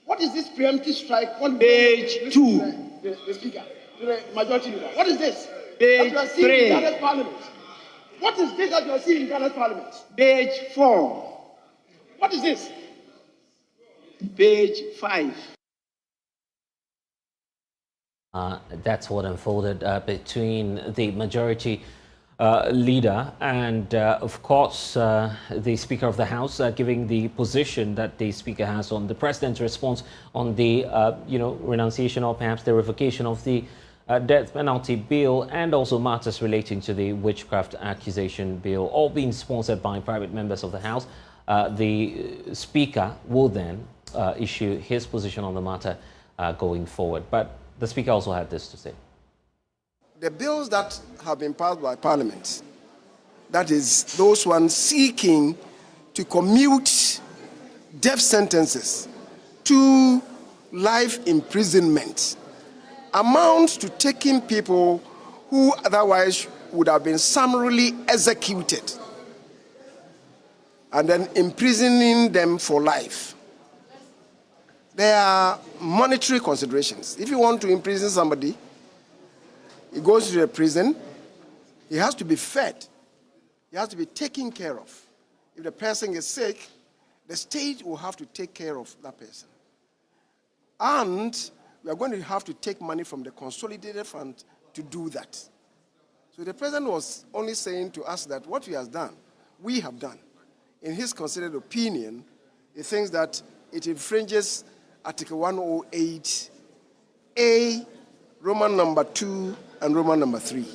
[SPEAKER 20] What is this preemptive strike?
[SPEAKER 18] Page 2.
[SPEAKER 20] The Speaker, the Majority Leader. What is this?
[SPEAKER 18] Page 3.
[SPEAKER 20] What is this that you are seeing in Ghana's Parliament?
[SPEAKER 18] Page 4.
[SPEAKER 20] What is this?
[SPEAKER 18] Page 5.
[SPEAKER 1] That's what unfolded between the majority leader and, of course, the Speaker of the House, giving the position that the Speaker has on the President's response on the, renunciation or perhaps the revocation of the death penalty bill and also matters relating to the witchcraft accusation bill, all being sponsored by private members of the House. The Speaker will then issue his position on the matter going forward. But the Speaker also had this to say.
[SPEAKER 21] The bills that have been passed by Parliament, that is, those ones seeking to commute death sentences to life imprisonment, amounts to taking people who otherwise would have been summarily executed and then imprisoning them for life. There are monetary considerations. If you want to imprison somebody, he goes to a prison, he has to be fed, he has to be taken care of. If the person is sick, the state will have to take care of that person. And we are going to have to take money from the consolidated fund to do that. So the president was only saying to us that what we have done. In his considered opinion, he thinks that it infringes Article 108A, Roman number 2, and Roman number 3.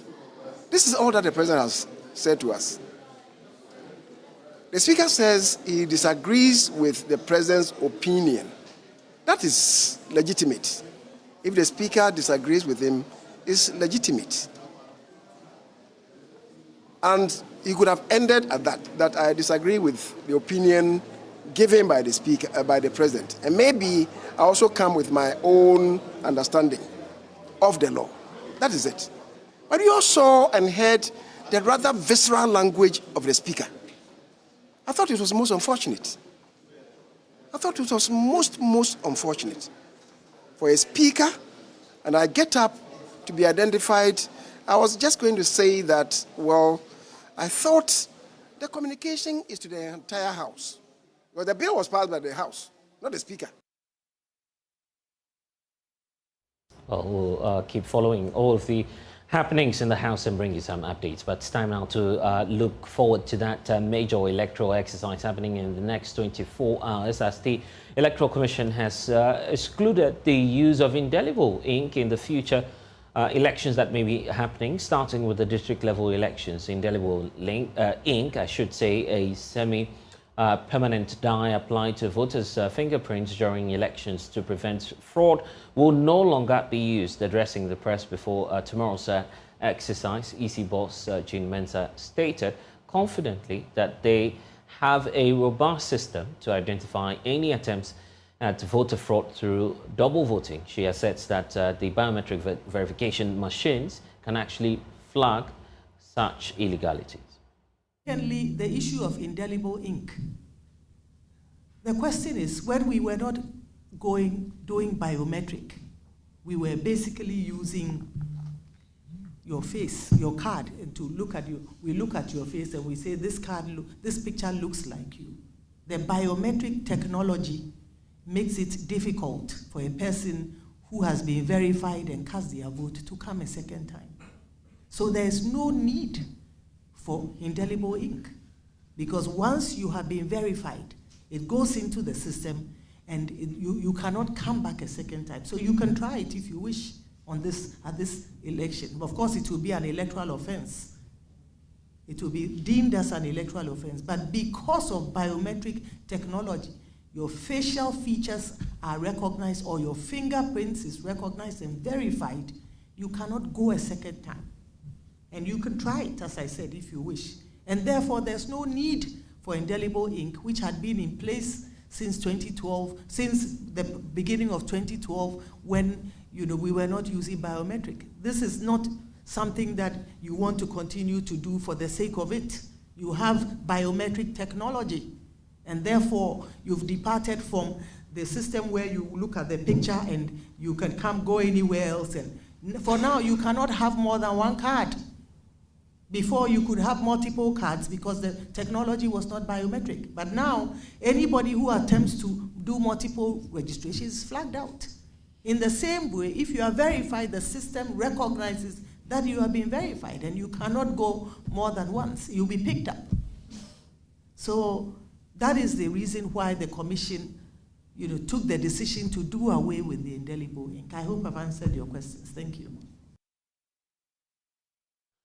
[SPEAKER 21] This is all that the president has said to us. The speaker says he disagrees with the president's opinion. That is legitimate. If the speaker disagrees with him, it's legitimate. And he could have ended at that I disagree with the opinion given by the speaker, by the president. And maybe I also come with my own understanding of the law. That is it. But you all saw and heard the rather visceral language of the speaker. I thought it was most unfortunate. I thought it was most unfortunate for a speaker, and I get up to be identified. I was just going to say that, well, I thought the communication is to the entire House. Well, the bill was passed by the House, not the speaker.
[SPEAKER 1] Well, we'll keep following all of the happenings in the House and bring you some updates. But it's time now to look forward to that major electoral exercise happening in the next 24 hours, as the Electoral Commission has excluded the use of indelible ink in the future elections that may be happening, starting with the district level elections. Indelible ink, I should say, a semi-permanent dye applied to voters' fingerprints during elections to prevent fraud, will no longer be used. Addressing the press before tomorrow's exercise, EC boss Jean Mensa stated confidently that they have a robust system to identify any attempts at voter fraud through double voting. She asserts that the biometric verification machines can actually flag such illegalities.
[SPEAKER 6] Secondly, the issue of indelible ink. The question is, when we were not doing biometric, we were basically using your face, your card, and to look at you. We look at your face and we say, this picture looks like you. The biometric technology makes it difficult for a person who has been verified and cast their vote to come a second time. So there is no need for indelible ink, because once you have been verified, it goes into the system and you cannot come back a second time. So you can try it if you wish at this election. Of course, it will be an electoral offense. It will be deemed as an electoral offense. But because of biometric technology, your facial features are recognized or your fingerprints is recognized and verified, you cannot go a second time. And you can try it, as I said, if you wish. And therefore, there's no need for indelible ink, which had been in place since 2012, since the beginning of 2012, when we were not using biometric. This is not something that you want to continue to do for the sake of it. You have biometric technology, and therefore, you've departed from the system where you look at the picture and you can go anywhere else. And for now, you cannot have more than one card. Before, you could have multiple cards because the technology was not biometric. But now, anybody who attempts to do multiple registrations is flagged out. In the same way, if you are verified, the system recognizes that you have been verified and you cannot go more than once. You'll be picked up. So that is the reason why the Commission took the decision to do away with the indelible ink. I hope I've answered your questions. Thank you.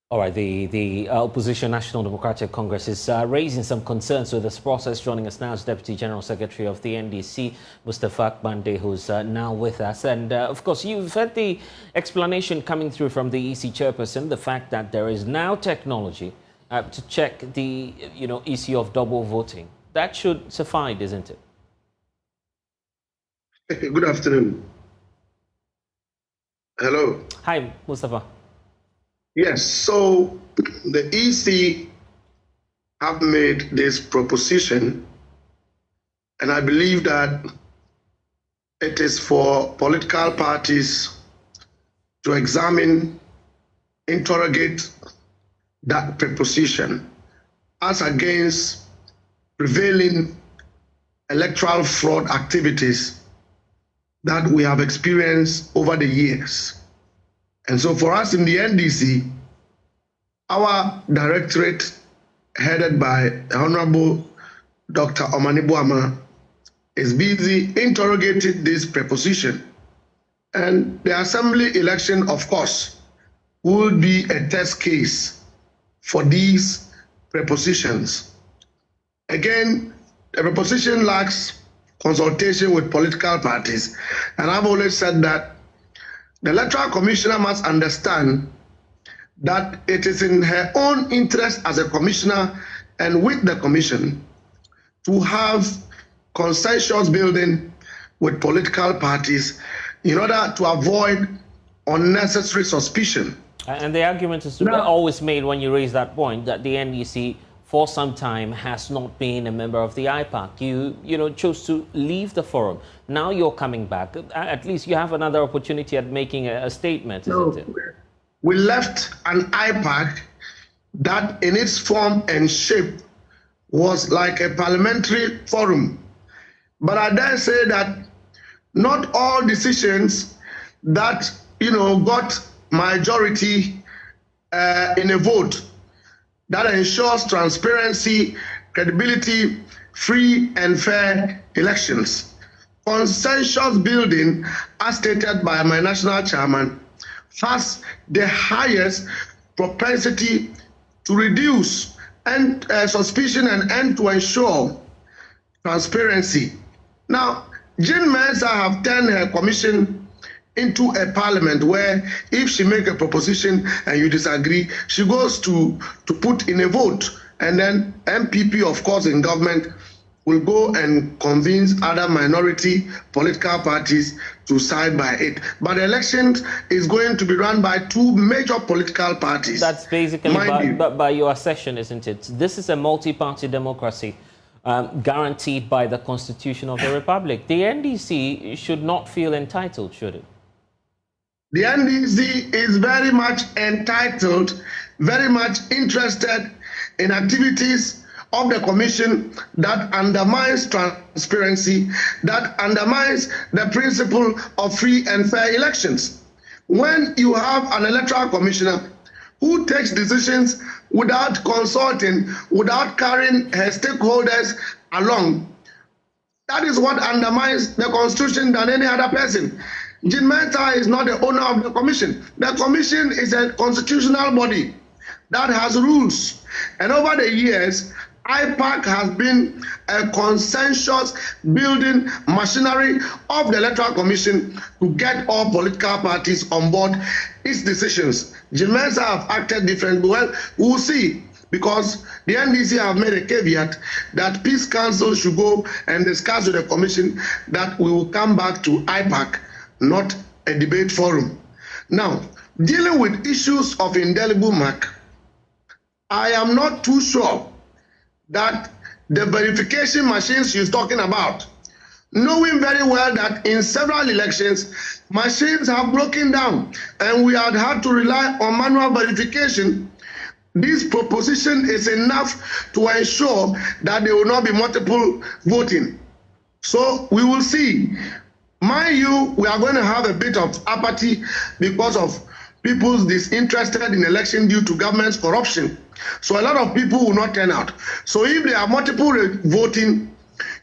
[SPEAKER 1] All right, the Opposition National Democratic Congress is raising some concerns with this process. Joining us now is Deputy General Secretary of the NDC, Mustafa Akbande, who's now with us. And of course, you've heard the explanation coming through from the EC chairperson, the fact that there is now technology to check the issue of double voting. That should suffice, isn't it?
[SPEAKER 22] Good afternoon. Hello.
[SPEAKER 1] Hi, Mustafa.
[SPEAKER 22] Yes, so the EC have made this proposition, and I believe that it is for political parties to examine, interrogate that proposition as against prevailing electoral fraud activities that we have experienced over the years. And so for us in the NDC, our directorate, headed by Honorable Dr. Omanibuama, is busy interrogating this preposition. And the assembly election, of course, will be a test case for these prepositions. Again, the preposition lacks consultation with political parties. And I've always said that the Electoral Commissioner must understand that it is in her own interest as a commissioner and with the commission to have consensus building with political parties in order to avoid unnecessary suspicion.
[SPEAKER 1] And the argument is always made when you raise that point that the NDC for some time has not been a member of the IPAC. You chose to leave the forum. Now you're coming back. At least you have another opportunity at making a statement, isn't it?
[SPEAKER 22] We left an IPAC that in its form and shape was like a parliamentary forum. But I dare say that not all decisions that got majority in a vote that ensures transparency, credibility, free and fair elections. Consensus building, as stated by my national chairman, has the highest propensity to reduce and suspicion and to ensure transparency. Now, Jean Mensa have turned her commission into a parliament where if she make a proposition and you disagree, she goes to put in a vote. And then MPP, of course, in government, will go and convince other minority political parties to side by it. But the elections is going to be run by two major political parties.
[SPEAKER 1] That's basically by your assertion, isn't it? This is a multi-party democracy guaranteed by the Constitution of the Republic. The NDC should not feel entitled, should it?
[SPEAKER 22] The NDC is very much entitled, very much interested in activities of the commission that undermines transparency, that undermines the principle of free and fair elections. When you have an electoral commissioner who takes decisions without consulting, without carrying her stakeholders along, that is what undermines the Constitution than any other person. Jean Mensa is not the owner of the commission. The commission is a constitutional body that has rules. And over the years, IPAC has been a consensus building machinery of the Electoral Commission to get all political parties on board its decisions. Jean Mensa have acted differently. Well, we'll see, because the NDC have made a caveat that Peace Council should go and discuss with the Commission that we will come back to IPAC, not a debate forum. Now, dealing with issues of indelible mark, I am not too sure that the verification machines she's talking about, knowing very well that in several elections, machines have broken down and we had had to rely on manual verification, this proposition is enough to ensure that there will not be multiple voting. So we will see. Mind you, we are going to have a bit of apathy because of people's disinterested in election due to government's corruption. So a lot of people will not turn out. So if there are multiple voting,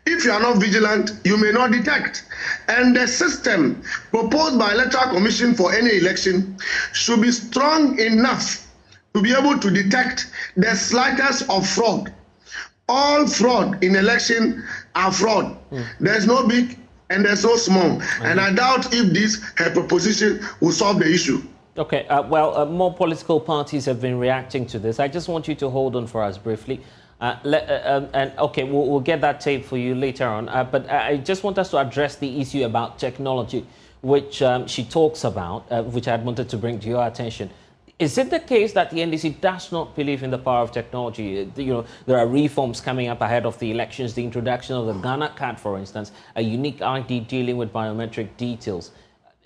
[SPEAKER 22] if you are not vigilant, you may not detect. And the system proposed by Electoral Commission for any election should be strong enough to be able to detect the slightest of fraud. All fraud in election are fraud. There's no big and there's no small. And I doubt if this her proposition will solve the issue.
[SPEAKER 1] Okay, more political parties have been reacting to this. I just want you to hold on for us briefly. Okay, we'll get that tape for you later on. But I just want us to address the issue about technology, which she talks about, which I wanted to bring to your attention. Is it the case that the NDC does not believe in the power of technology? There are reforms coming up ahead of the elections, the introduction of the Ghana card, for instance, a unique ID dealing with biometric details.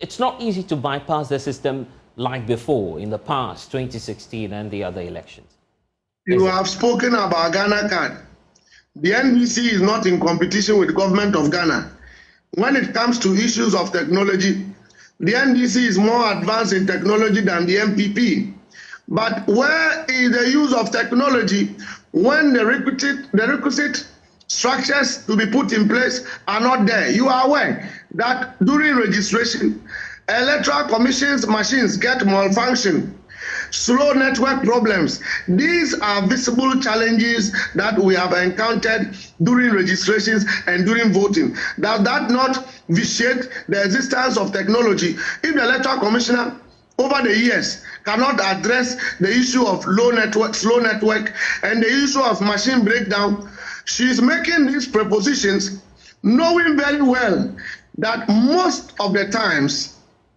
[SPEAKER 1] It's not easy to bypass the system like before in the past, 2016 and the other elections.
[SPEAKER 22] You have spoken about Ghana card. The NDC is not in competition with the government of Ghana. when it comes to issues of technology, the NDC is more advanced in technology than the MPP. But where is the use of technology when the requisite structures to be put in place are not there? You are aware that during registration, Electoral Commission's machines get malfunction, slow network problems. These are visible challenges that we have encountered during registrations and during voting. Does that not vitiate the existence of technology? If the Electoral Commissioner over the years cannot address the issue of slow network, and the issue of machine breakdown, she's making these propositions knowing very well that most of the times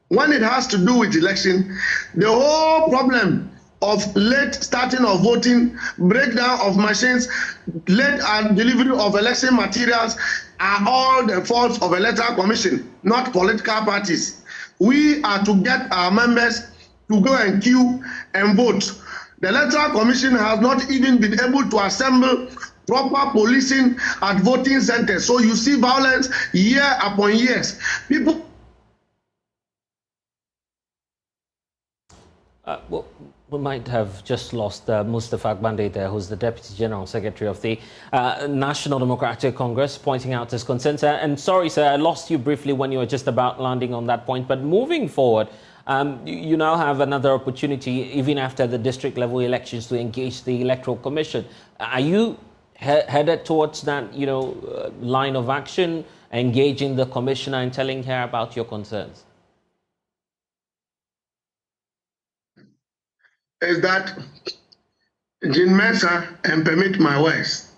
[SPEAKER 22] when it has to do with election, the whole problem of late starting of voting, breakdown of machines, late delivery of election materials are all the faults of Electoral Commission, not political parties. We are to get our members to go and queue and vote. The Electoral Commission has not even been able to assemble proper policing at voting centers. So you see violence year upon years. People.
[SPEAKER 1] Well, we might have just lost Mustafa Agbande there, who's the Deputy General Secretary of the National Democratic Congress, pointing out his concerns. And sorry, sir, I lost you briefly when you were just about landing on that point. But moving forward, you now have another opportunity, even after the district level elections, to engage the Electoral Commission. Are you headed towards that, line of action, engaging the Commissioner and telling her about your concerns?
[SPEAKER 22] Is that Jean Mensa, and permit my words,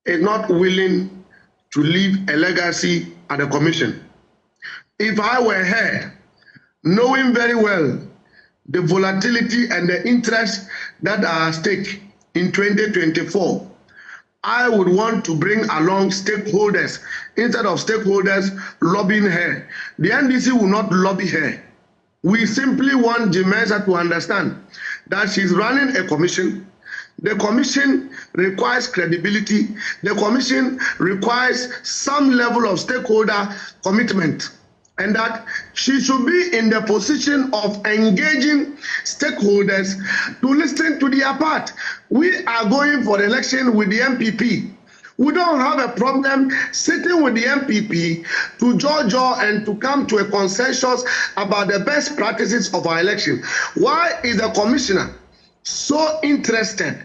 [SPEAKER 22] is not willing to leave a legacy at the Commission. If I were her, knowing very well the volatility and the interest that are at stake in 2024, I would want to bring along stakeholders instead of stakeholders lobbying her. The NDC will not lobby her. We simply want Jean-Mensa to understand that she's running a commission. The commission requires credibility. The commission requires some level of stakeholder commitment, and that she should be in the position of engaging stakeholders to listen to their part. We are going for the election with the MPP. We don't have a problem sitting with the MPP to judge and to come to a consensus about the best practices of our election. Why is the commissioner so interested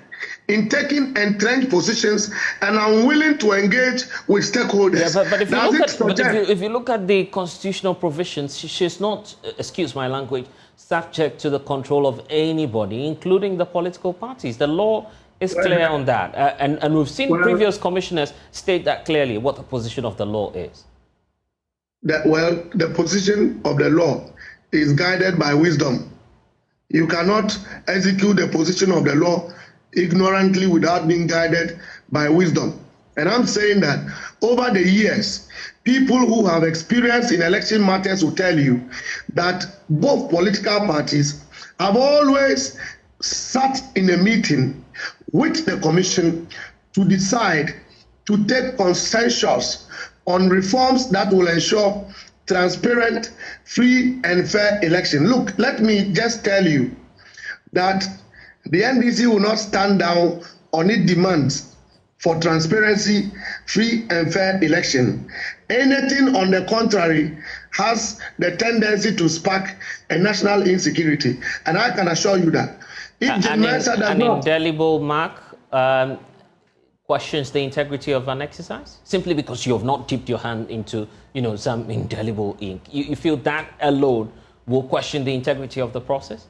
[SPEAKER 22] in taking entrenched positions and unwilling to engage with stakeholders?
[SPEAKER 1] Yeah, but if you look at the constitutional provisions, she's not, excuse my language, subject to the control of anybody, including the political parties. The law is clear on that. And we've seen previous commissioners state that clearly, what the position of the law is.
[SPEAKER 22] The position of the law is guided by wisdom. You cannot execute the position of the law ignorantly without being guided by wisdom. And I'm saying that over the years, people who have experience in election matters will tell you that both political parties have always sat in a meeting with the commission to decide to take consensus on reforms that will ensure transparent, free and fair election. Look, let me just tell you that the NDC will not stand down on its demands for transparency, free and fair election. Anything on the contrary has the tendency to spark a national insecurity. And I can assure you that.
[SPEAKER 1] An indelible mark questions the integrity of an exercise simply because you have not dipped your hand into, some indelible ink. You feel that alone will question the integrity of the process?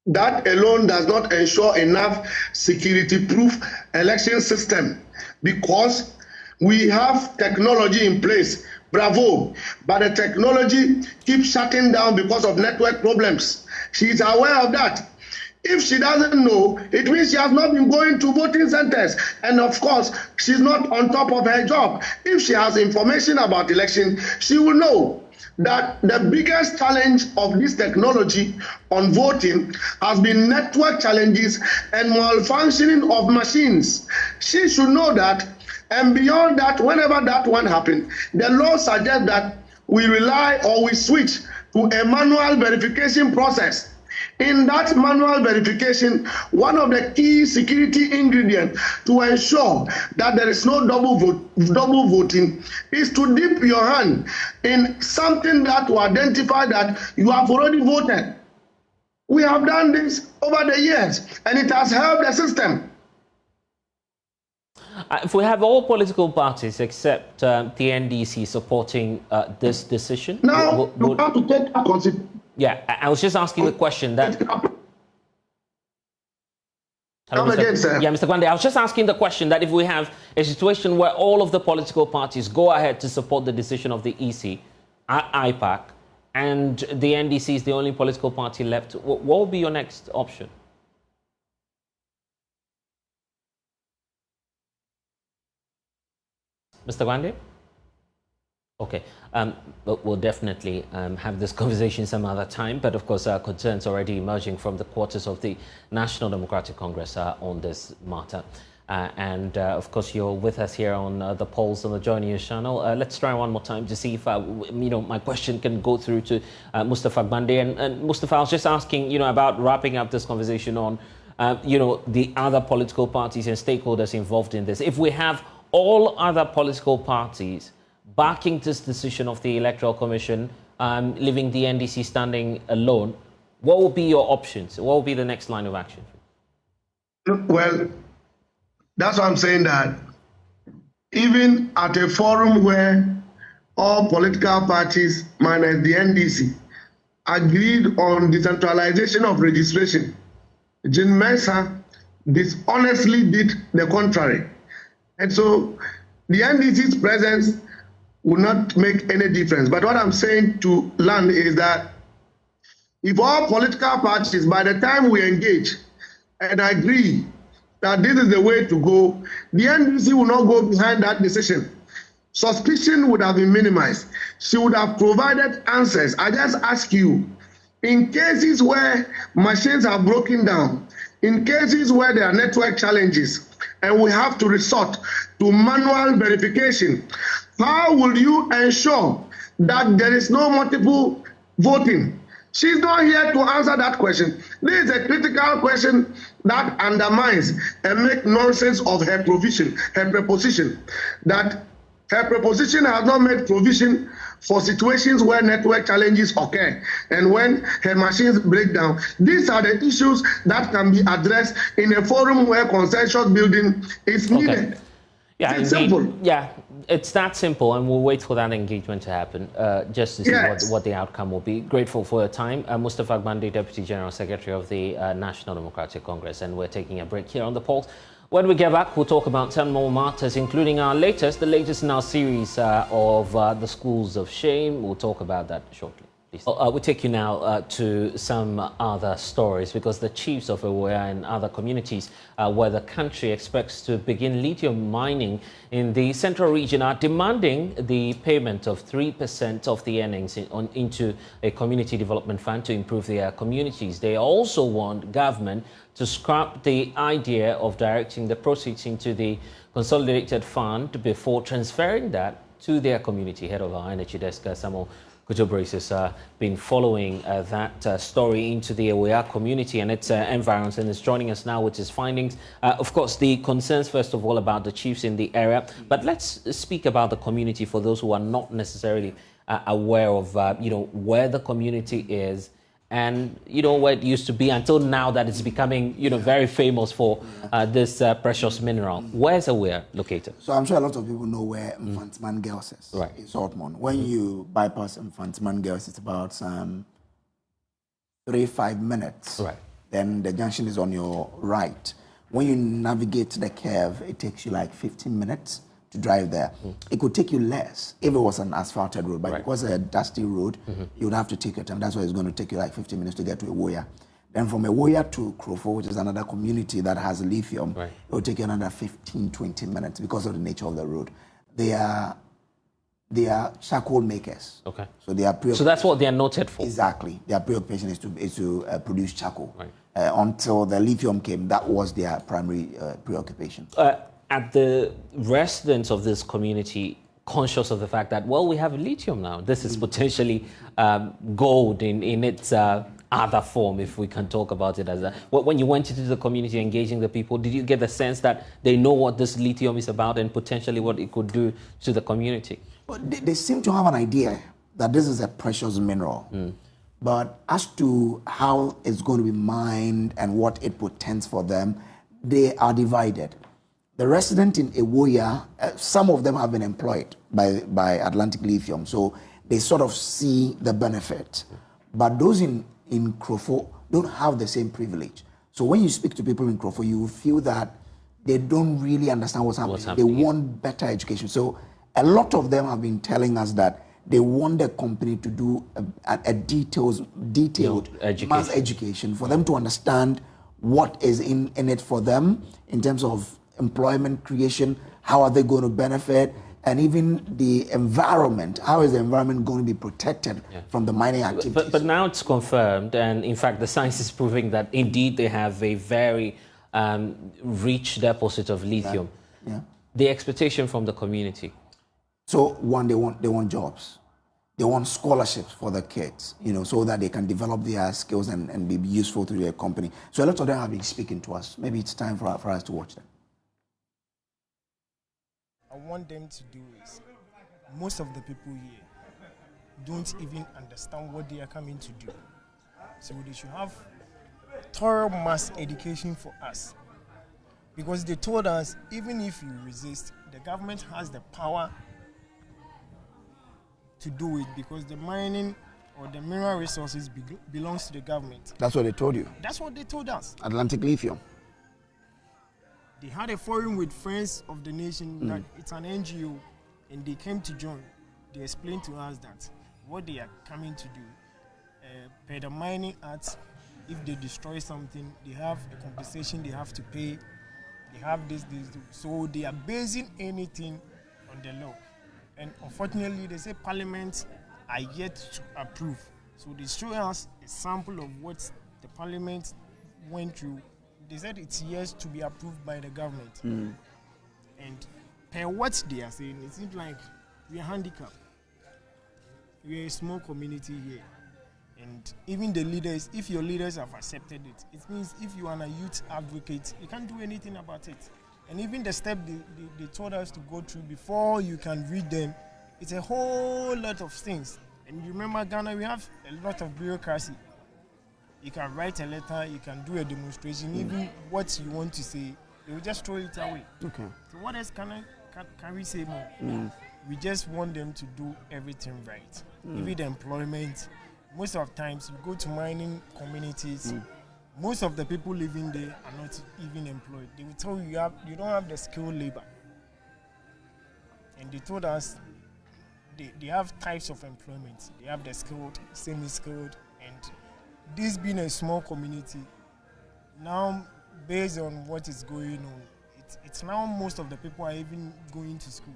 [SPEAKER 22] That alone does not ensure enough security-proof election system, because we have technology in place. Bravo, but the technology keeps shutting down because of network problems. She's aware of that. If she doesn't know, it means she has not been going to voting centers. And of course, she's not on top of her job. If she has information about election, she will know that the biggest challenge of this technology on voting has been network challenges and malfunctioning of machines. She should know that And beyond that, whenever that one happens, the law suggests that we rely or we switch to a manual verification process. In that manual verification, one of the key security ingredients to ensure that there is no double voting is to dip your hand in something that will identify that you have already voted. We have done this over the years, and it has helped the system.
[SPEAKER 1] If we have all political parties except the NDC supporting this decision,
[SPEAKER 22] now you have to take a consideration.
[SPEAKER 1] Yeah, I was just asking the question that.
[SPEAKER 22] Come again, sir.
[SPEAKER 1] Yeah, Mr. Gwande, I was just asking the question that if we have a situation where all of the political parties go ahead to support the decision of the EC, IPAC, and the NDC is the only political party left, what will be your next option? Mr. Gwande? Okay, we'll definitely have this conversation some other time, but of course concerns already emerging from the quarters of the National Democratic Congress on this matter. And of course you're with us here on the polls on the Joy News channel. Let's try one more time to see if my question can go through to Mustafa Gbande. And Mustafa, I was just asking about wrapping up this conversation on the other political parties and stakeholders involved in this. If we have all other political parties backing this decision of the Electoral Commission, leaving the NDC standing alone, what will be your options? What will be the next line of action?
[SPEAKER 22] Well, that's why I'm saying that even at a forum where all political parties minus the NDC agreed on decentralization of registration, Jim Mensah dishonestly did the contrary. And so the NDC's presence will not make any difference. But what I'm saying to land is that if all political parties, by the time we engage and agree that this is the way to go, the NDC will not go behind that decision. Suspicion would have been minimized. She would have provided answers. I just ask you, in cases where machines are broken down, in cases where there are network challenges, and we have to resort to manual verification, how will you ensure that there is no multiple voting? She's not here to answer that question. This is a critical question that undermines and makes nonsense of her proposition. That her proposition has not made provision for situations where network challenges occur and when her machines break down. These are the issues that can be addressed in a forum where consensus building is needed.
[SPEAKER 1] Okay. Yeah,
[SPEAKER 22] it's simple.
[SPEAKER 1] Yeah, it's that simple, and we'll wait for that engagement to happen just to see what the outcome will be. Grateful for your time. Mustafa Gbande, Deputy General Secretary of the National Democratic Congress, and we're taking a break here on The Pulse. When we get back, we'll talk about 10 more matters, including the latest in our series of the Schools of Shame. We'll talk about that shortly. We'll take you now to some other stories, because the chiefs of Ewoya and other communities where the country expects to begin lithium mining in the central region are demanding the payment of 3% of the earnings into a community development fund to improve their communities. They also want government to scrap the idea of directing the proceeds into the consolidated fund before transferring that to their community. Head of our energy desk, Samuel Kujobrace, has been following that story into the Ewoya community and its environs, and is joining us now with his findings. Of course, the concerns, first of all, about the chiefs in the area, but let's speak about the community for those who are not necessarily aware of, where the community is and, where it used to be until now that it's becoming, very famous for this precious mineral. Where's Ewoya located?
[SPEAKER 10] So I'm sure a lot of people know where Mfantman Girls is.
[SPEAKER 1] Right.
[SPEAKER 10] It's Ortmont. When you bypass Mfantman Girls, it's about 3-5 minutes.
[SPEAKER 1] Right.
[SPEAKER 10] Then the junction is on your right. When you navigate the curve, it takes you like 15 minutes to drive there. It could take you less if it was an asphalted road, but because it's a dusty road, you would have to take your time. That's why it's going to take you like 15 minutes to get to Ewoya. Then from Ewoya to Krofo, which is another community that has lithium, it will take you another 15-20 minutes because of the nature of the road. They are charcoal makers.
[SPEAKER 1] Okay.
[SPEAKER 10] So they are
[SPEAKER 1] so that's what they are noted for.
[SPEAKER 10] Exactly. Their preoccupation is to produce charcoal. Until the lithium came, that was their primary preoccupation.
[SPEAKER 1] at the residents of this community conscious of the fact that, well, we have lithium now. This is potentially gold in its other form, if we can talk about it as that. When you went into the community engaging the people, did you get the sense that they know what this lithium is about and potentially what it could do to the community?
[SPEAKER 10] Well, they seem to have an idea that this is a precious mineral. But as to how it's going to be mined and what it portends for them, they are divided. The residents in Ewoya, some of them have been employed by Atlantic Lithium, so they sort of see the benefit. But those in Krofo don't have the same privilege. So when you speak to people in Krofo, you feel that they don't really understand what's happening. They want better education. So a lot of them have been telling us that they want the company to do a detailed mass education for them to understand what is in it for them in terms of employment creation, how are they going to benefit, and even the environment. How is the environment going to be protected from the mining activities?
[SPEAKER 1] But now it's confirmed, and in fact, the science is proving that indeed they have a very rich deposit of lithium. The expectation from the community.
[SPEAKER 10] So one, they want jobs. They want scholarships for the kids, so that they can develop their skills and be useful to their company. So a lot of them have been speaking to us. Maybe it's time for us to watch them.
[SPEAKER 8] I want them to do is, most of the people here don't even understand what they are coming to do. So they should have thorough mass education for us. Because they told us, even if you resist, the government has the power to do it, because the mining or the mineral resources belongs to the government.
[SPEAKER 10] That's what they told you?
[SPEAKER 8] That's what they told us.
[SPEAKER 10] Atlantic Lithium.
[SPEAKER 8] They had a forum with Friends of the Nation, that it's an NGO, and they came to join. They explained to us that what they are coming to do, per the Mining Act, if they destroy something, they have a compensation they have to pay. They have this. So they are basing anything on the law. And unfortunately, they say Parliament are yet to approve. So they show us a sample of what the Parliament went through. They said it's yet to be approved by the government. And per what they are saying, it seems like we are handicapped. We are a small community here. And even the leaders, if your leaders have accepted it, it means if you are a youth advocate, you can't do anything about it. And even the step they told us to go through before you can read them, it's a whole lot of things. And you remember Ghana, we have a lot of bureaucracy. You can write a letter, you can do a demonstration, even what you want to say, they will just throw it away.
[SPEAKER 10] Okay.
[SPEAKER 8] So what else can we say more? We just want them to do everything right. Even the employment. Most of the times, you go to mining communities, most of the people living there are not even employed. They will tell you you don't have the skilled labor. And they told us they have types of employment. They have the skilled, semi-skilled, and this being a small community, now based on what is going on, it's now most of the people are even going to school.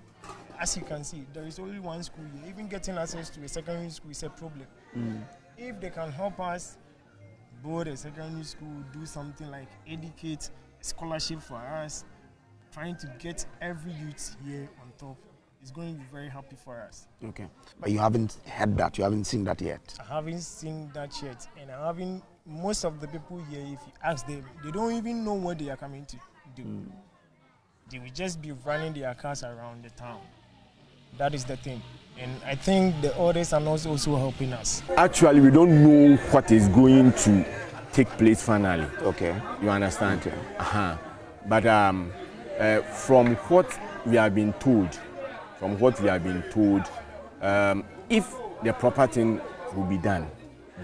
[SPEAKER 8] As you can see, there is only one school here. Even getting access to a secondary school is a problem. If they can help us build a secondary school, do something like educate, a scholarship for us, trying to get every youth here on top, it's going to be very happy for us.
[SPEAKER 10] Okay. But you haven't heard that, you haven't seen that yet?
[SPEAKER 8] I haven't seen that yet. And most of the people here, if you ask them, they don't even know what they are coming to do. They will just be running their cars around the town. That is the thing. And I think the others are not also helping us.
[SPEAKER 11] Actually, we don't know what is going to take place finally.
[SPEAKER 10] Okay.
[SPEAKER 11] You understand? Okay. But from what we have been told, if the proper thing will be done,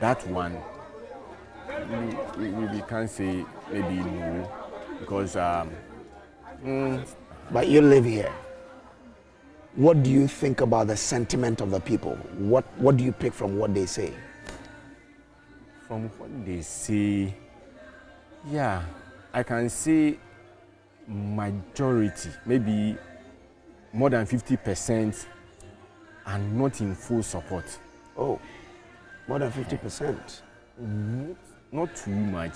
[SPEAKER 11] that one, we can't say maybe no, because...
[SPEAKER 10] But you live here. What do you think about the sentiment of the people? What do you pick from what they say?
[SPEAKER 11] From what they say, yeah, I can say majority, maybe more than 50% are not in full support.
[SPEAKER 10] Oh, more than 50%?
[SPEAKER 11] Not too much,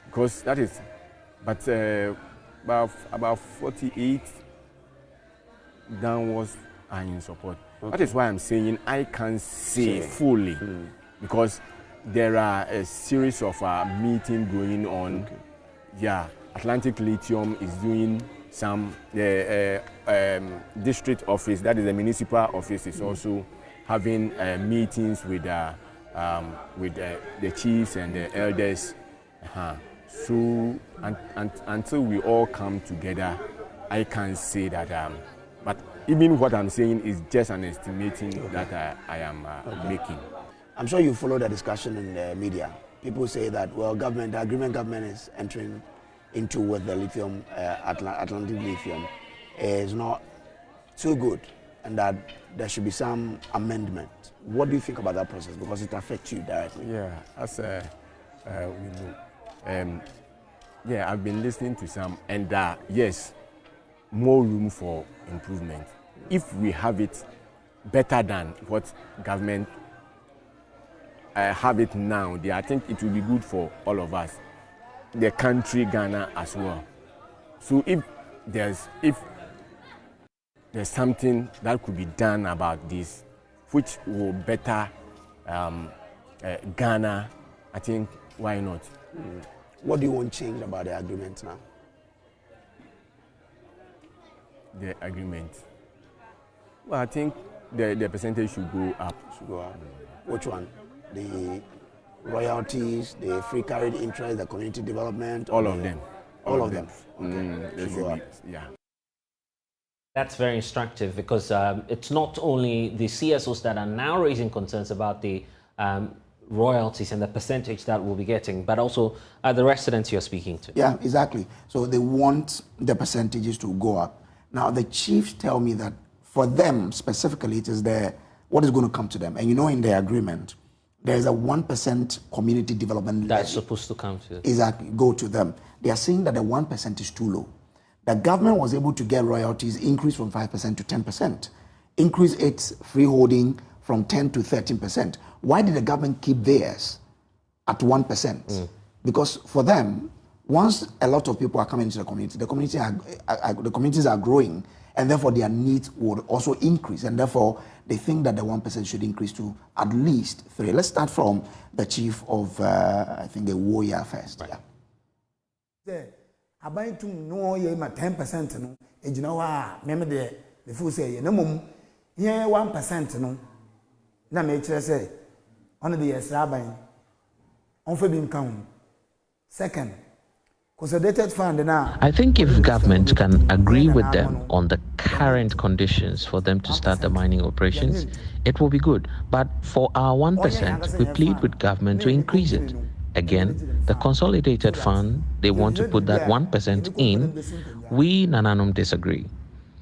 [SPEAKER 11] because that is, but about 48 downwards are in support. Okay. That is why I'm saying I can't say fully because there are a series of meetings going on. Okay. Yeah, Atlantic Lithium is doing some. The district office, that is the municipal office, is also having meetings with the chiefs and the elders. So until we all come together, I can say that. But even what I'm saying is just an estimating that I am making.
[SPEAKER 10] I'm sure you follow the discussion in the media. People say that, well, the agreement government is entering into with the lithium, Atlantic Lithium, is not too good, and that there should be some amendment. What do you think about that process? Because it affects you directly.
[SPEAKER 11] Yeah, as yeah, I've been listening to some, and yes, more room for improvement. If we have it better than what government have it now, I think it will be good for all of us, the country, Ghana as well. So if there's something that could be done about this, which will better Ghana, I think why not?
[SPEAKER 10] What do you want changed about the agreement now?
[SPEAKER 11] The agreement. Well, I think the percentage should go up.
[SPEAKER 10] Which one? The royalties, the free carried interest, the community development?
[SPEAKER 11] All of them.
[SPEAKER 10] All of them.
[SPEAKER 11] Okay. Yeah.
[SPEAKER 1] That's very instructive because it's not only the CSOs that are now raising concerns about the royalties and the percentage that we'll be getting, but also the residents you're speaking to.
[SPEAKER 10] Yeah, exactly. So they want the percentages to go up. Now, the chiefs tell me that for them specifically, it is what is going to come to them. And you know, in the agreement, there is a 1% community development
[SPEAKER 1] that's
[SPEAKER 10] levy.
[SPEAKER 1] supposed to come to them.
[SPEAKER 10] Exactly, go to them. They are saying that the 1% is too low. The government was able to get royalties increase from 5% to 10%, increase its freeholding from 10 to 13%. Why did the government keep theirs at 1%? Because for them, once a lot of people are coming into the communities are growing, and therefore their needs would also increase, and therefore they think that the 1% should increase to at least 3%. Let's start from the chief of, I think, the Warrior first.
[SPEAKER 2] Right. Yeah. About to know ye my 10% no. You know what? Remember the fool say no mum. Here 1% no. Na me chere say on the extra ban. On for being count. Second, consolidated fund now.
[SPEAKER 12] I think if government can agree with them on the current conditions for them to start the mining operations, it will be good. But for our 1%, we plead with government to increase it. Again, the consolidated fund, they want to put that 1% in. We, Nananum, disagree.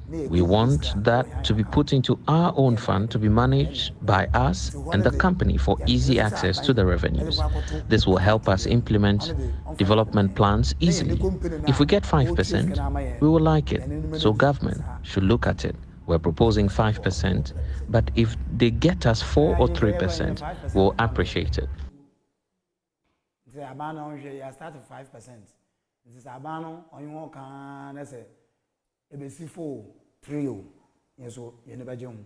[SPEAKER 12] We want that to be put into our own fund to be managed by us and the company for easy access to the revenues. This will help us implement development plans easily. If we get 5%, we will like it. So government should look at it. We're proposing 5%, but if they get us 4 or 3%, we'll appreciate it.
[SPEAKER 2] Abano you start at 5%. This is Abano on you can say ABC4 3 yes so you never jump.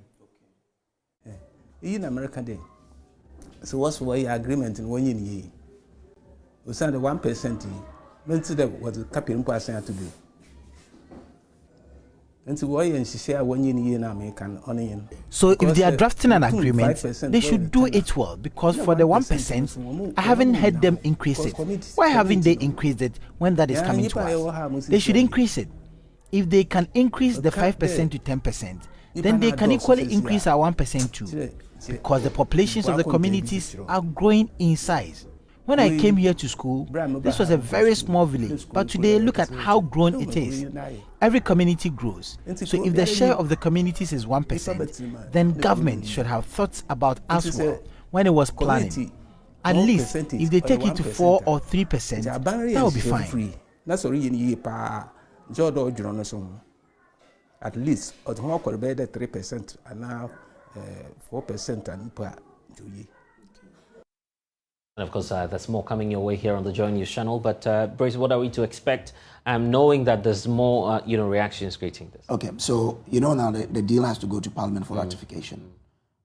[SPEAKER 23] Okay. In America day. So what's why agreement in 1 year? We said the 1% meant to what the capital percent to do. And so why and she share 1 year in American onion.
[SPEAKER 2] So if they are drafting an agreement, they should do it well, because for the 1%, I haven't heard them increase it. Why haven't they increased it when that is coming to us? They should increase it. If they can increase the 5% to 10%, then they can equally increase our 1% too, because the populations of the communities are growing in size. When I came here to school, this was a very small village, but today look at how grown it is. Every community grows. So if the share of the communities is 1%, then government should have thought about us well when it was planning. At least if they take it to 4 or 3%, that will be fine.
[SPEAKER 23] That's already at least at home could be 3% and now 4% and per
[SPEAKER 1] And of course, there's more coming your way here on the Joy News channel. But Brace, what are we to expect? Knowing that there's more, reactions creating this.
[SPEAKER 10] Okay, so now the deal has to go to Parliament for ratification.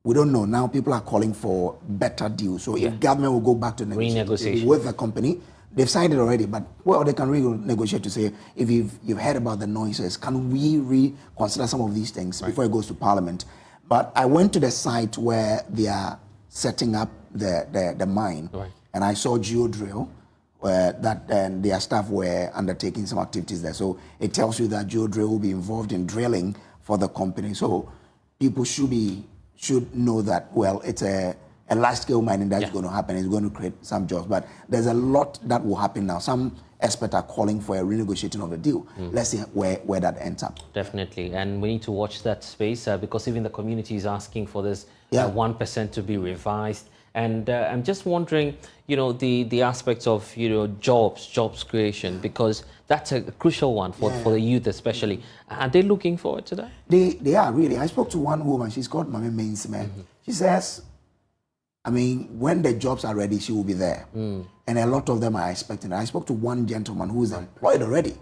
[SPEAKER 10] We don't know now. People are calling for better deals. So if government will go back to negotiate with the company, they've signed it already. But they can renegotiate to say, if you've heard about the noises, can we reconsider some of these things before it goes to Parliament? But I went to the site where they are setting up the mine, and I saw geodrill where and their staff were undertaking some activities there. So it tells you that geodrill will be involved in drilling for the company. So people should know that, well, it's a large-scale mining that's going to happen. It's going to create some jobs. But there's a lot that will happen now. Some experts are calling for a renegotiating of the deal. Let's see where that ends up. Definitely. And we need to watch that space because even the community is asking for this 1% to be revised. And I'm just wondering, the aspects of, jobs creation, because that's a crucial one for the youth especially. Are they looking forward to that? They are, really. I spoke to one woman. She's called Mami Mainsman. She says, when the jobs are ready, she will be there. And a lot of them are expecting it. I spoke to one gentleman who is employed already.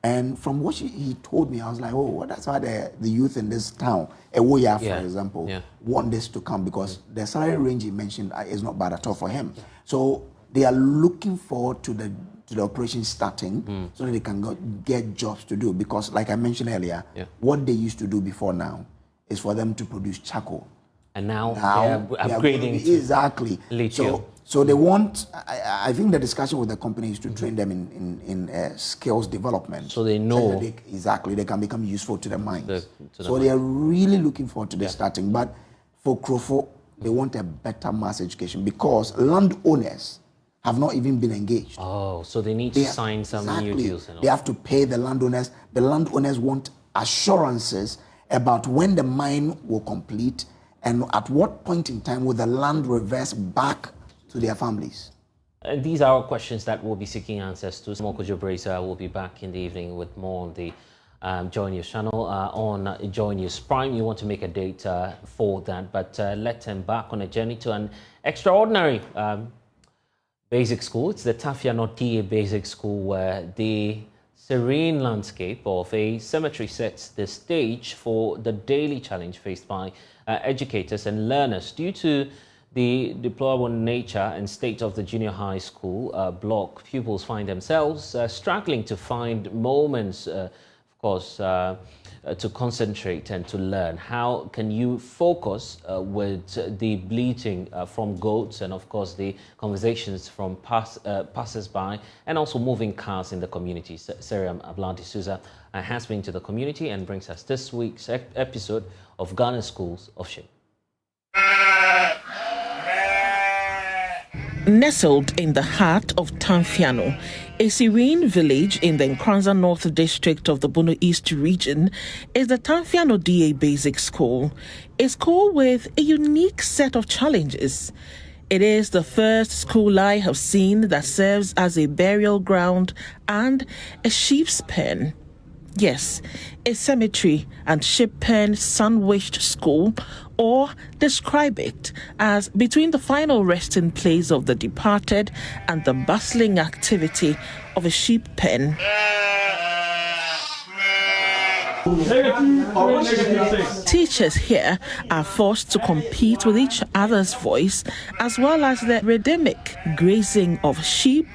[SPEAKER 10] And from what he told me, I was like, oh, that's why the youth in this town, Ewoya, for example, want this to come, because the salary range he mentioned is not bad at all for him. So they are looking forward to the operation starting so that they can get jobs to do. Because like I mentioned earlier, what they used to do before now is for them to produce charcoal. And now they are upgrading to lithium. So they want, I think the discussion with the company is to train them in skills development. So they know. They can become useful to the mines. They are really looking forward to this starting. But for Krofo, they want a better mass education because landowners have not even been engaged. Oh, so they need to sign some new deals. They have to pay the landowners. The landowners want assurances about when the mine will complete and at what point in time will the land reverse back to their families. These are questions that we'll be seeking answers to. Mokojo Bracer will be back in the evening with more on the Joy News channel on Joy News Prime. You want to make a date for that, but let's embark on a journey to an extraordinary basic school. It's the Tafiano DA Basic School, where the serene landscape of a cemetery sets the stage for the daily challenge faced by educators and learners due to the deplorable nature and state of the junior high school block. Pupils find themselves struggling to find moments, of course, to concentrate and to learn. How can you focus with the bleating from goats and, of course, the conversations from passers-by and also moving cars in the community? Seriam Abladi Souza has been to the community and brings us this week's episode of Ghana Schools of Shame.
[SPEAKER 5] Nestled in the heart of Tanfiano, a serene village in the Nkranza North District of the Bono East region, is the Tanfiano DA Basic School, a school with a unique set of challenges. It is the first school I have seen that serves as a burial ground and a sheep's pen. Yes, a cemetery and sheep pen sandwiched school, or describe it as between the final resting place of the departed and the bustling activity of a sheep pen. Teachers here are forced to compete with each other's voice as well as the rhythmic grazing of sheep,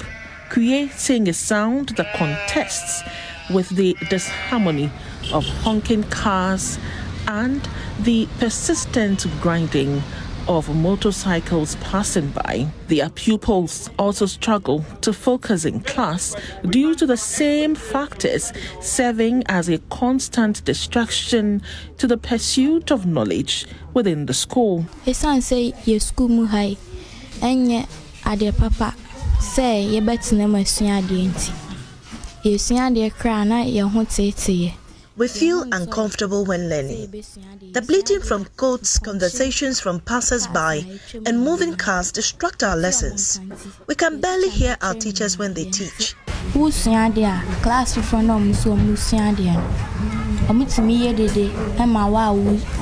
[SPEAKER 5] creating a sound that contests with the disharmony of honking cars and the persistent grinding of motorcycles passing by. Their pupils also struggle to focus in class due to the same factors serving as a constant distraction to the pursuit of knowledge within the school.
[SPEAKER 7] Say your school muhai enye ade papa say ye betina masua ade nti. Ye sua ade kra na ye ho tete.
[SPEAKER 9] We feel uncomfortable when learning. The bleating from goats, conversations from passers-by, and moving cars distract our lessons. We can barely hear our teachers when they teach.
[SPEAKER 7] Class from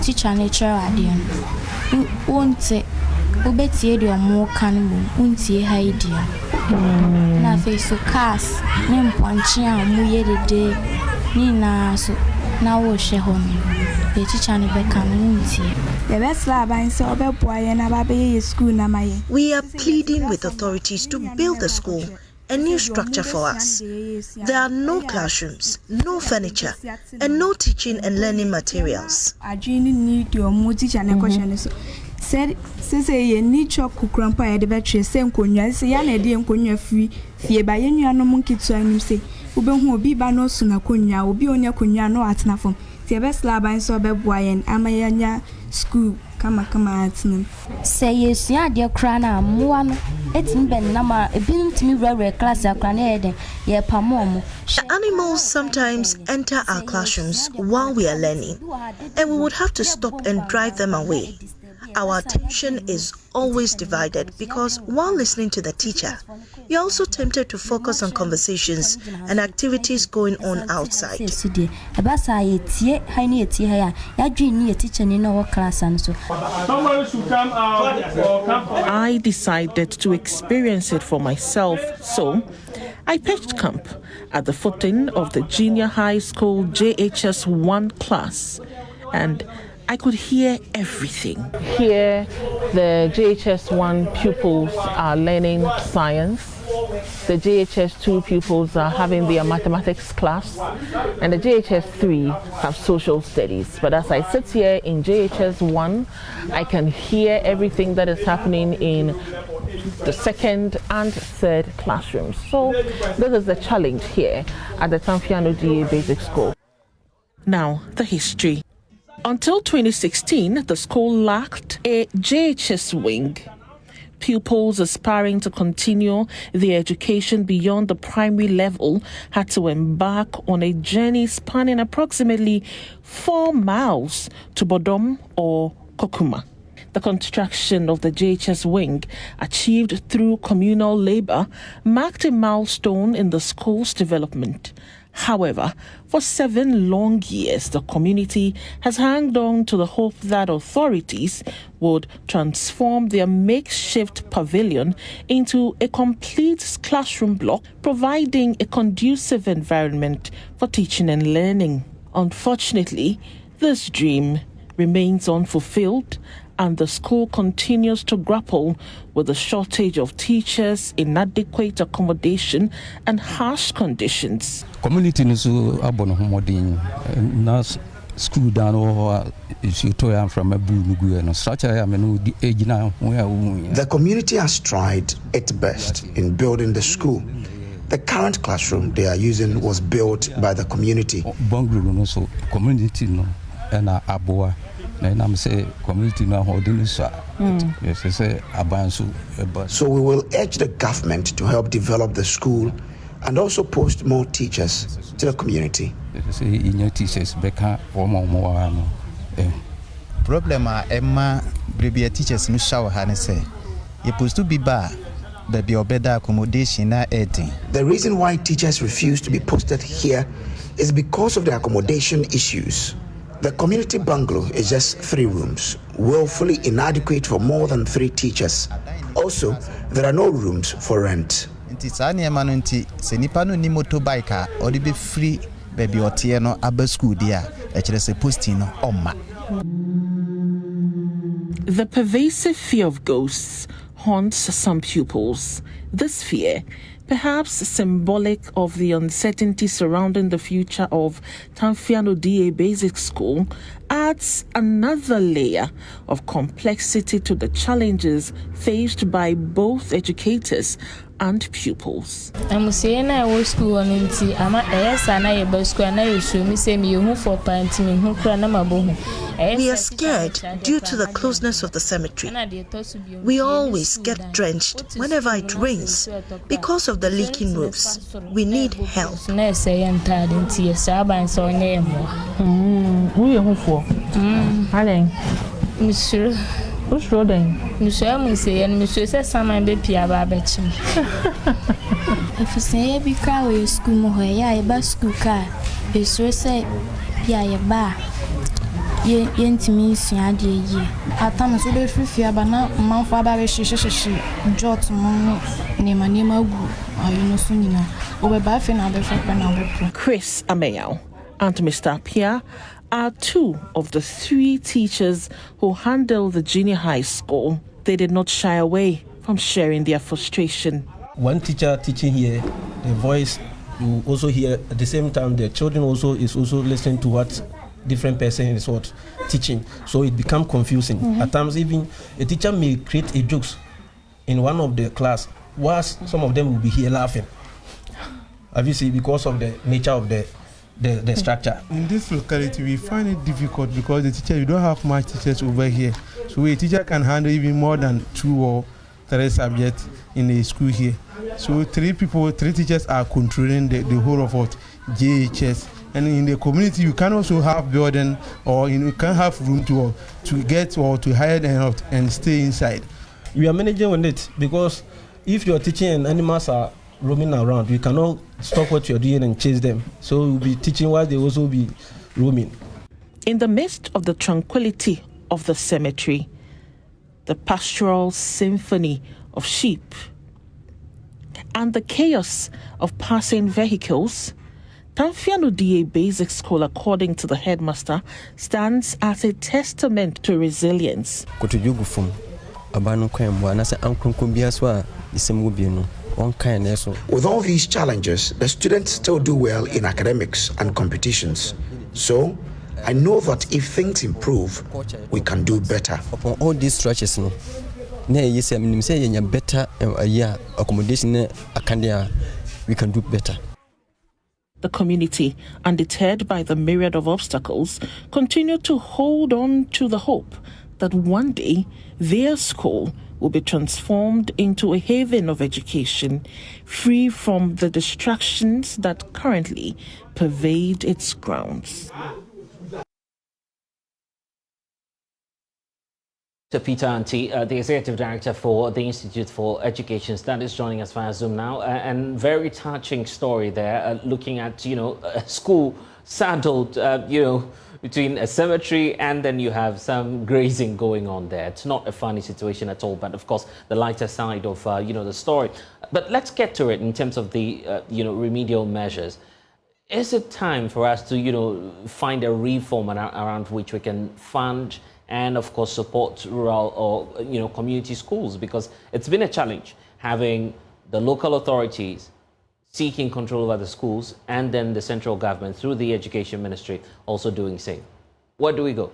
[SPEAKER 7] teacher nature Ubetie de omo kan bo untie ha idia. Na face so cars ne mponche a mu ye dede ni na so na wo hwe ho no. Be teacher ne be kan untie.
[SPEAKER 9] We are pleading with authorities to build the school, a new structure for us. There are no classrooms, no furniture, and no teaching and learning materials.
[SPEAKER 13] Said ye need chop kukrampa ya de betre se nkonwa se ya na de nkonwa free fie ba ye nua no monkitu anim se ubehu obi ba no so na konwa obi onya konwa no atena fom tie be slaban so be boa yen amayanya school kama atena
[SPEAKER 7] se yesu ade kra na moa no etim ben na ma ebinum timi rare class akra na eden ye pamom.
[SPEAKER 9] Animals sometimes enter our classrooms while we are learning, and we would have to stop and drive them away. Our attention is always divided because while listening to the teacher, you're also tempted to focus on conversations and activities going on outside.
[SPEAKER 5] I decided to experience it for myself, so I pitched camp at the footing of the junior high school JHS 1 class, and I could hear everything. Here, the JHS 1 pupils are learning science. The JHS 2 pupils are having their mathematics class. And the JHS 3 have social studies. But as I sit here in JHS 1, I can hear everything that is happening in the second and third classrooms. So this is the challenge here at the Tanfiano DA Basic School. Now, the history. Until 2016, the school lacked a JHS wing. Pupils aspiring to continue their education beyond the primary level had to embark on a journey spanning approximately 4 miles to Bodom or Kokuma. The construction of the JHS wing, achieved through communal labor, marked a milestone in the school's development. However, for 7 long years, the community has hung on to the hope that authorities would transform their makeshift pavilion into a complete classroom block, providing a conducive environment for teaching and learning. Unfortunately, this dream remains unfulfilled, and the school continues to grapple with the shortage of teachers, inadequate accommodation, and harsh conditions.
[SPEAKER 15] Community is abono homodin na school down over is you to from a bugu and structure the age now.
[SPEAKER 10] The community has tried its best in building the school. The current classroom they are using was built by the community.
[SPEAKER 15] Bungalow so community no and aboa. So
[SPEAKER 10] we will urge the government to help develop the school and also post more teachers to the community.
[SPEAKER 16] Problem Emma Bribia teachers no shower han say you supposed to be bar baby or better accommodation na 18.
[SPEAKER 10] The reason why teachers refuse to be posted here is because of the accommodation issues. The community bungalow is just 3 rooms, woefully inadequate for more than 3 teachers. Also, there are no rooms for rent.
[SPEAKER 16] The
[SPEAKER 5] pervasive fear of ghosts haunts some pupils. This fear, perhaps symbolic of the uncertainty surrounding the future of Tanfiano DA Basic School, adds another layer of complexity to the challenges faced by both educators and pupils.
[SPEAKER 7] I'm saying I was school on unti ama esa na ye school na ye show me say me hu for parent me hu kra na mabohu.
[SPEAKER 9] We are scared due to the closeness of the cemetery. We always get drenched whenever it rains because of the leaking roofs. We need help.
[SPEAKER 7] Who's rolling? Monsieur Musse and Monsieur says some and baby about if you say every car with school, a bus school car, it's say, yeah, bar. yɛntimi nsua deɛ yie atam so bɛfiri fie aba na mmanfo aba bɛhyehyɛhyehye jot mo ne nneɛma agu ayi no so nyinaa wobɛba afei na wobɛfrɛfrɛ na wobɛprɛ.
[SPEAKER 5] Chris Ameyaw and Mr. Apia are two of the three teachers who handle the junior high school. They did not shy away from sharing their frustration.
[SPEAKER 3] One teacher teaching here, the voice you also hear at the same time. The children also is also listening to what different person is what teaching, so it become confusing. At times, even a teacher may create a jokes in one of the class, whilst some of them will be here laughing. Obviously, because of the nature of the structure.
[SPEAKER 4] In this locality, we find it difficult because the teacher, you don't have much teachers over here. So a teacher can handle even more than 2 or 3 subjects in a school here. So 3 teachers are controlling the whole of what JHS. And in the community, you can also have burden, or you can have room to get or to hide and stay inside.
[SPEAKER 3] We are managing on it because if you're teaching and animals are roaming around, you cannot stop what you're doing and chase them. So you'll be teaching while they also be roaming.
[SPEAKER 5] In the midst of the tranquility of the cemetery, the pastoral symphony of sheep, and the chaos of passing vehicles, Tanfiano DA Basic School, according to the headmaster, stands as a testament to resilience.
[SPEAKER 10] With all these challenges, the students still do well in academics and competitions. So, I know that if things improve, we can do better.
[SPEAKER 3] Upon all these stretches, better accommodation, we can do better.
[SPEAKER 5] The community, undeterred by the myriad of obstacles, continue to hold on to the hope that one day their school will be transformed into a haven of education, free from the distractions that currently pervade its grounds.
[SPEAKER 1] Peter Anti, the Executive Director for the Institute for Education Studies, joining us via Zoom now. And very touching story there, looking at, a school saddled, between a cemetery and then you have some grazing going on there. It's not a funny situation at all, but of course, the lighter side of, the story. But let's get to it in terms of the, remedial measures. Is it time for us to, find a reform around which we can fund and of course support rural or community schools, because it's been a challenge having the local authorities seeking control over the schools and then the central government through the education ministry also doing same. Where do we go?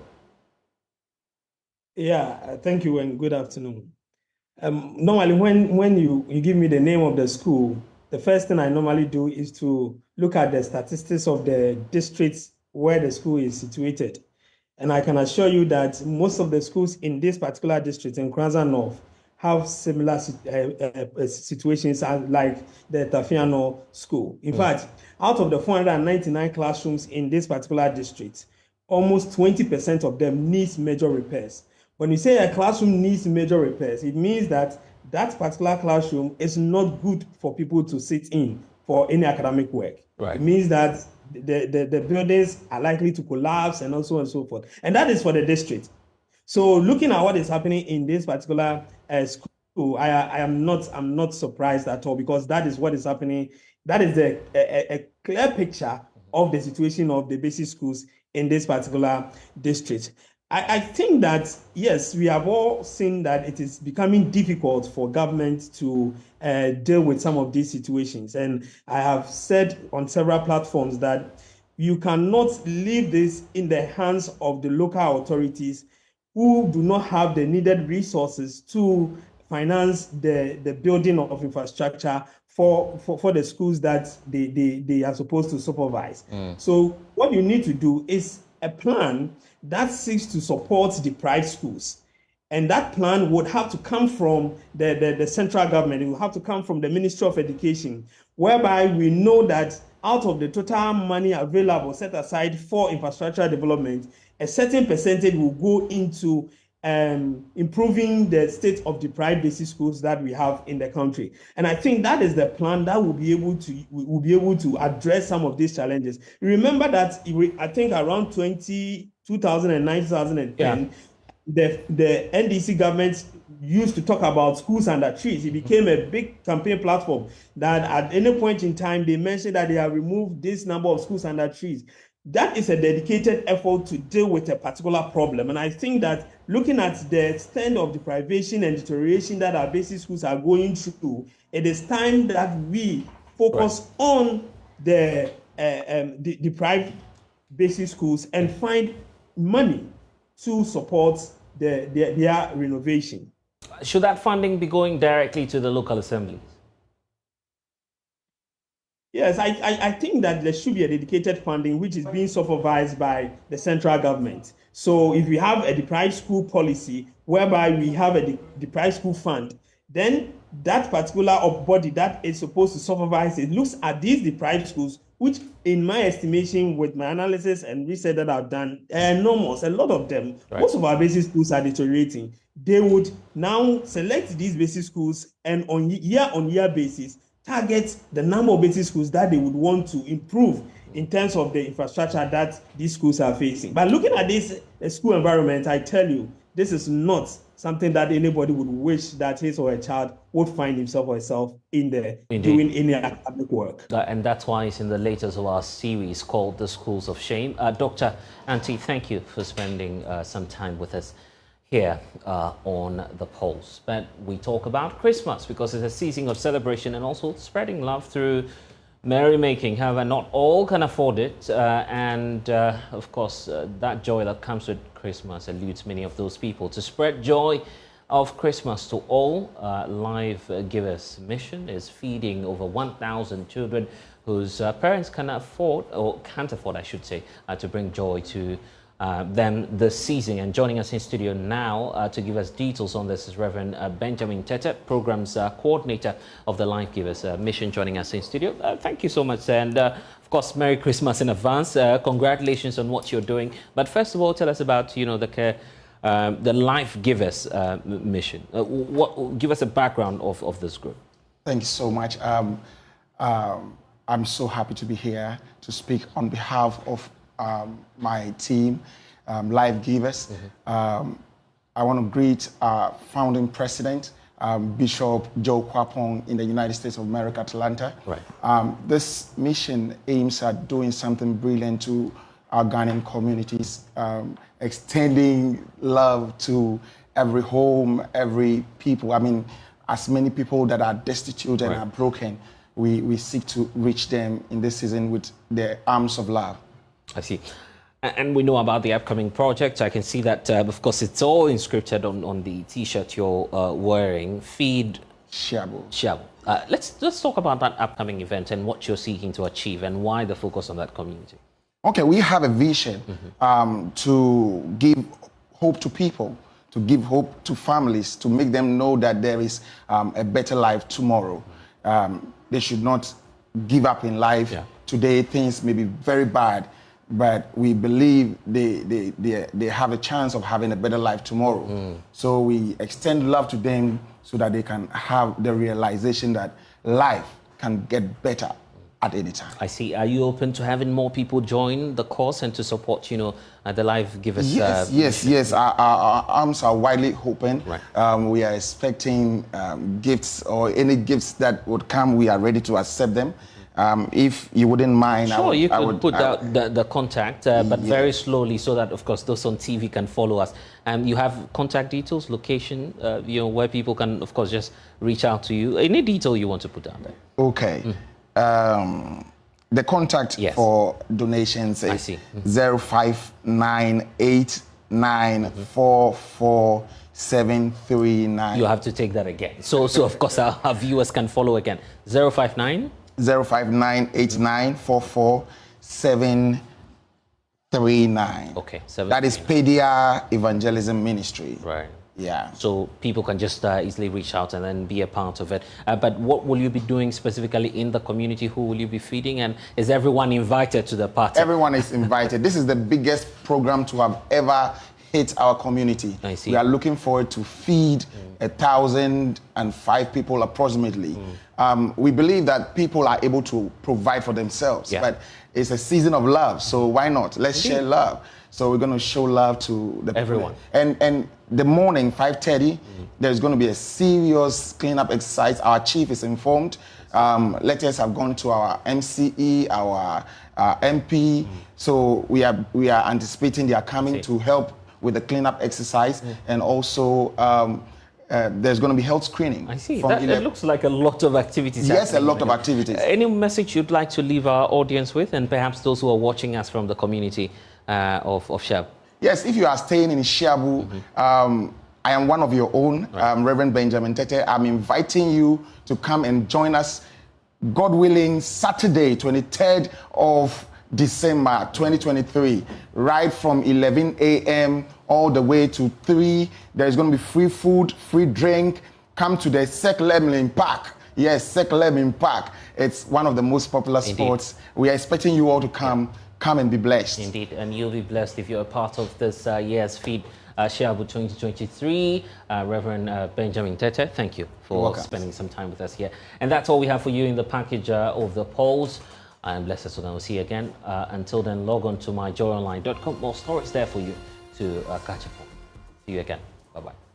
[SPEAKER 23] Yeah, thank you and good afternoon. Normally when you give me the name of the school, the first thing I normally do is to look at the statistics of the districts where the school is situated. And I can assure you that most of the schools in this particular district, in Kranza North, have similar situations like the Tafiano school. In fact, out of the 499 classrooms in this particular district, almost 20% of them needs major repairs. When you say a classroom needs major repairs, it means that that particular classroom is not good for people to sit in for any academic work. Right. It means that the buildings are likely to collapse and so on and so forth. And that is for the district. So looking at what is happening in this particular school, I'm not surprised at all, because that is what is happening. That is a clear picture of the situation of the basic schools in this particular district. I think that, yes, we have all seen that it is becoming difficult for government to deal with some of these situations. And I have said on several platforms that you cannot leave this in the hands of the local authorities who do not have the needed resources to finance the building of infrastructure for the schools that they are supposed to supervise. So what you need to do is a plan that seeks to support deprived schools. And that plan would have to come from the central government. It will have to come from the Ministry of Education, whereby we know that out of the total money available set aside for infrastructure development, a certain percentage will go into improving the state of deprived basic schools that we have in the country. And I think that is the plan that will be able to address some of these challenges. Remember that I think around 20 2009, 2010, the NDC government used to talk about schools under trees. It became a big campaign platform that at any point in time, they mentioned that they have removed this number of schools under trees. That is a dedicated effort to deal with a particular problem. And I think that looking at the extent of deprivation and deterioration that our basic schools are going through, it is time that we focus on the deprived basic schools and find money to support their renovation.
[SPEAKER 1] Should that funding be going directly to the local assemblies?
[SPEAKER 23] Yes, I think that there should be a dedicated funding which is being supervised by the central government. So if we have a deprived school policy whereby we have a deprived school fund, then that particular body that is supposed to supervise it looks at these deprived schools, which in my estimation, with my analysis and research that I've done, are enormous, a lot of them. Right. Most of our basic schools are deteriorating. They would now select these basic schools and on year basis, target the number of basic schools that they would want to improve in terms of the infrastructure that these schools are facing. But looking at this school environment, I tell you, this is not something that anybody would wish that his or her child would find himself or herself in there doing any academic work.
[SPEAKER 1] And that's why it's in the latest of our series called The Schools of Shame. Dr. Auntie, thank you for spending some time with us here on The Pulse. But we talk about Christmas because it's a season of celebration and also spreading love through merrymaking. However, not all can afford it. Of course, that joy that comes with Christmas eludes many of those people. To spread joy of Christmas to all, Life Givers mission is feeding over 1,000 children whose parents can afford, or can't afford, I should say, to bring joy to them this season. And joining us in studio now to give us details on this is Reverend Benjamin Tete, Programs Coordinator of the Life Givers mission, joining us in studio. Thank you so much, and of course, Merry Christmas in advance. Congratulations on what you're doing. But first of all, tell us about the Life Givers mission. Give us a background of this group.
[SPEAKER 10] Thank you so much. I'm so happy to be here to speak on behalf of my team, Life Givers. I want to greet our founding president, Bishop Joe Kwapong in the United States of America, Atlanta. Right. This mission aims at doing something brilliant to our Ghanaian communities, extending love to every home, every people. I mean, as many people that are destitute and are broken, we seek to reach them in this season with the arms of love.
[SPEAKER 1] I see. And we know about the upcoming project. I can see that, of course, it's all inscripted on the T-shirt you're wearing. Feed
[SPEAKER 10] Shabu.
[SPEAKER 1] Shabu. Let's talk about that upcoming event and what you're seeking to achieve and why the focus on that community.
[SPEAKER 10] Okay, we have a vision to give hope to people, to give hope to families, to make them know that there is a better life tomorrow. They should not give up in life. Yeah. Today, things may be very bad, but we believe they have a chance of having a better life tomorrow. So we extend love to them so that they can have the realization that life can get better at any time.
[SPEAKER 1] I see. Are you open to having more people join the cause and to support, the Life Givers?
[SPEAKER 10] Yes. Our arms are widely open. Right. We are expecting gifts or any gifts that would come. We are ready to accept them. If you wouldn't mind,
[SPEAKER 1] sure, you could put out the contact, but very slowly, so that, of course, those on TV can follow us. And you have contact details, location, where people can, of course, just reach out to you. Any detail you want to put out there?
[SPEAKER 10] Okay. The contact for donations is 0598944739.
[SPEAKER 1] You have to take that again. So of course, our viewers can follow again. 059?
[SPEAKER 10] 05989444739.
[SPEAKER 1] Okay.
[SPEAKER 10] That is Pedia Evangelism Ministry.
[SPEAKER 1] Right.
[SPEAKER 10] Yeah.
[SPEAKER 1] So people can just easily reach out and then be a part of it. But what will you be doing specifically in the community? Who will you be feeding? And is everyone invited to the party?
[SPEAKER 10] Everyone is invited. This is the biggest program to have ever
[SPEAKER 14] hit our community.
[SPEAKER 1] I see.
[SPEAKER 14] We are looking forward to feed 1,005 people approximately. We believe that people are able to provide for themselves, but it's a season of love, so why not? Let's share love. So we're going to show love to the
[SPEAKER 1] everyone.
[SPEAKER 14] And the morning, 5:30, there's going to be a serious cleanup exercise. Our chief is informed. Letters have gone to our MCE, our MP. So we are anticipating they are coming to help with the cleanup exercise, and also there's going to be health screening.
[SPEAKER 1] I see. It looks like a lot of activities.
[SPEAKER 14] Yes, a lot of activities.
[SPEAKER 1] Any message you'd like to leave our audience with, and perhaps those who are watching us from the community of Shabu?
[SPEAKER 14] Yes, if you are staying in Shabu, I am one of your own, Reverend Benjamin Tete. I'm inviting you to come and join us, God willing, Saturday, 23rd of December 2023, right from 11 a.m. all the way to 3. There's going to be free food, free drink. Come to the Seklemlin Park. Yes, Seklemlin Park. It's one of the most popular spots. We are expecting you all to come. Come and be blessed.
[SPEAKER 1] Indeed, and you'll be blessed if you're a part of this year's Feed Shabu 2023. Reverend Benjamin Tete, thank you for spending some time with us here. And that's all we have for you in the package of the polls. I'm blessed as we'll see you again. Until then, log on to myjoyonline.com. More stories there for you to catch up on. See you again. Bye-bye.